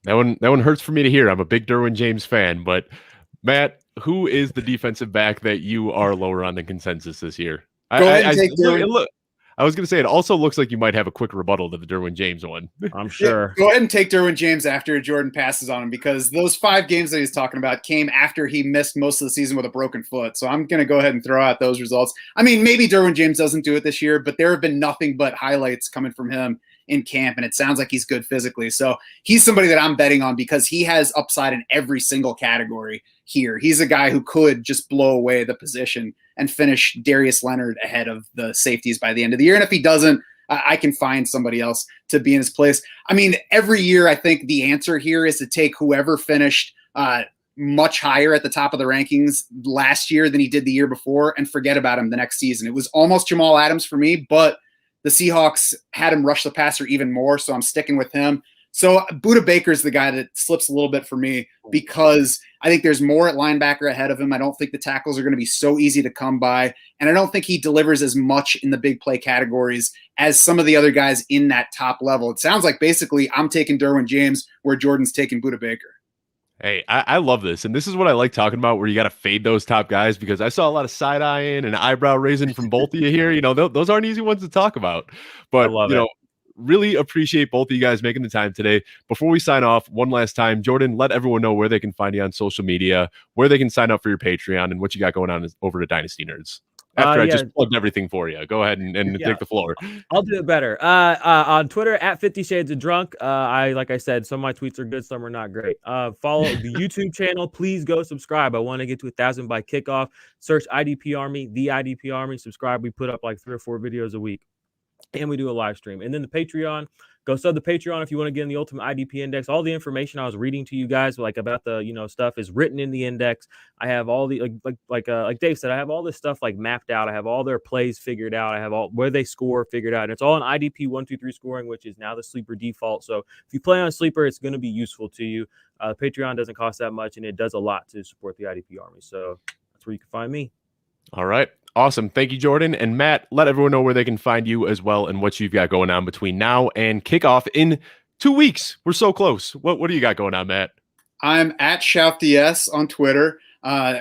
that one hurts for me to hear. I'm a big Derwin James fan, but Matt, who is the defensive back that you are lower on the consensus this year? Go ahead and take Derwin. Look, I was going to say, it also looks like you might have a quick rebuttal to the Derwin James one. I'm sure. Yeah, go ahead and take Derwin James after Jordan passes on him, because those 5 games that he's talking about came after he missed most of the season with a broken foot. So I'm going to go ahead and throw out those results. I mean, maybe Derwin James doesn't do it this year, but there have been nothing but highlights coming from him in camp, and it sounds like he's good physically. So he's somebody that I'm betting on because he has upside in every single category here. He's a guy who could just blow away the position and finish Darius Leonard ahead of the safeties by the end of the year. And if he doesn't, I can find somebody else to be in his place. I mean, every year I think the answer here is to take whoever finished much higher at the top of the rankings last year than he did the year before and forget about him the next season. It was almost Jamal Adams for me, but the Seahawks had him rush the passer even more, so I'm sticking with him. So Budda Baker's the guy that slips a little bit for me because I think there's more at linebacker ahead of him. I don't think the tackles are going to be so easy to come by, and I don't think he delivers as much in the big play categories as some of the other guys in that top level. It sounds like basically I'm taking Derwin James where Jordan's taking Budda Baker. Hey, I love this. And this is what I like talking about, where you got to fade those top guys, because I saw a lot of side-eyeing and eyebrow raising from both of you here. You know, those aren't easy ones to talk about. But, you know, really appreciate both of you guys making the time today. Before we sign off, one last time, Jordan, let everyone know where they can find you on social media, where they can sign up for your Patreon, and what you got going on over to Dynasty Nerds. After I just plugged everything for you. Go ahead and take the floor. I'll do it better. On Twitter, at 50 Shades of Drunk. Like I said, some of my tweets are good, some are not great. Follow the YouTube channel. Please go subscribe. I want to get to 1,000 by kickoff. Search IDP Army, the IDP Army. Subscribe. We put up like 3 or 4 videos a week. And we do a live stream. And then the Patreon, go sub the Patreon if you want to get in the Ultimate IDP Index. All the information I was reading to you guys, like about the stuff, is written in the index. I have all the like Dave said, I have all this stuff like mapped out. I have all their plays figured out. I have all where they score figured out. And it's all in IDP 1-2-3 scoring, which is now the Sleeper default. So if you play on Sleeper, it's going to be useful to you. Patreon doesn't cost that much, and it does a lot to support the IDP Army. So that's where you can find me. All right. Awesome. Thank you, Jordan. And Matt, let everyone know where they can find you as well and what you've got going on between now and kickoff in 2 weeks. We're so close. What do you got going on, Matt? I'm at Schauf DS on Twitter.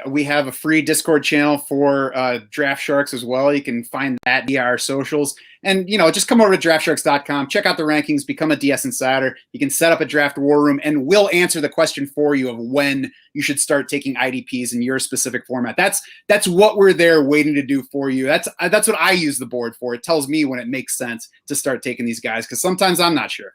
We have a free Discord channel for Draft Sharks as well. You can find that via our socials. And, just come over to draftsharks.com, check out the rankings, become a DS Insider. You can set up a draft war room, and we'll answer the question for you of when you should start taking IDPs in your specific format. That's what we're there waiting to do for you. That's what I use the board for. It tells me when it makes sense to start taking these guys, because sometimes I'm not sure.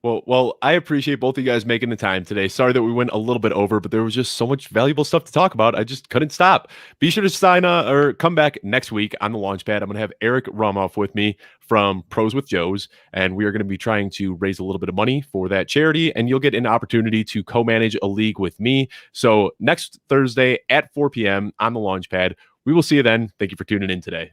Well, I appreciate both of you guys making the time today. Sorry that we went a little bit over, but there was just so much valuable stuff to talk about. I just couldn't stop. Be sure to sign or come back next week on the Launchpad. I'm going to have Eric Rumoff with me from Pros with Joes, and we are going to be trying to raise a little bit of money for that charity, and you'll get an opportunity to co-manage a league with me. So next Thursday at 4 p.m. on the Launchpad. We will see you then. Thank you for tuning in today.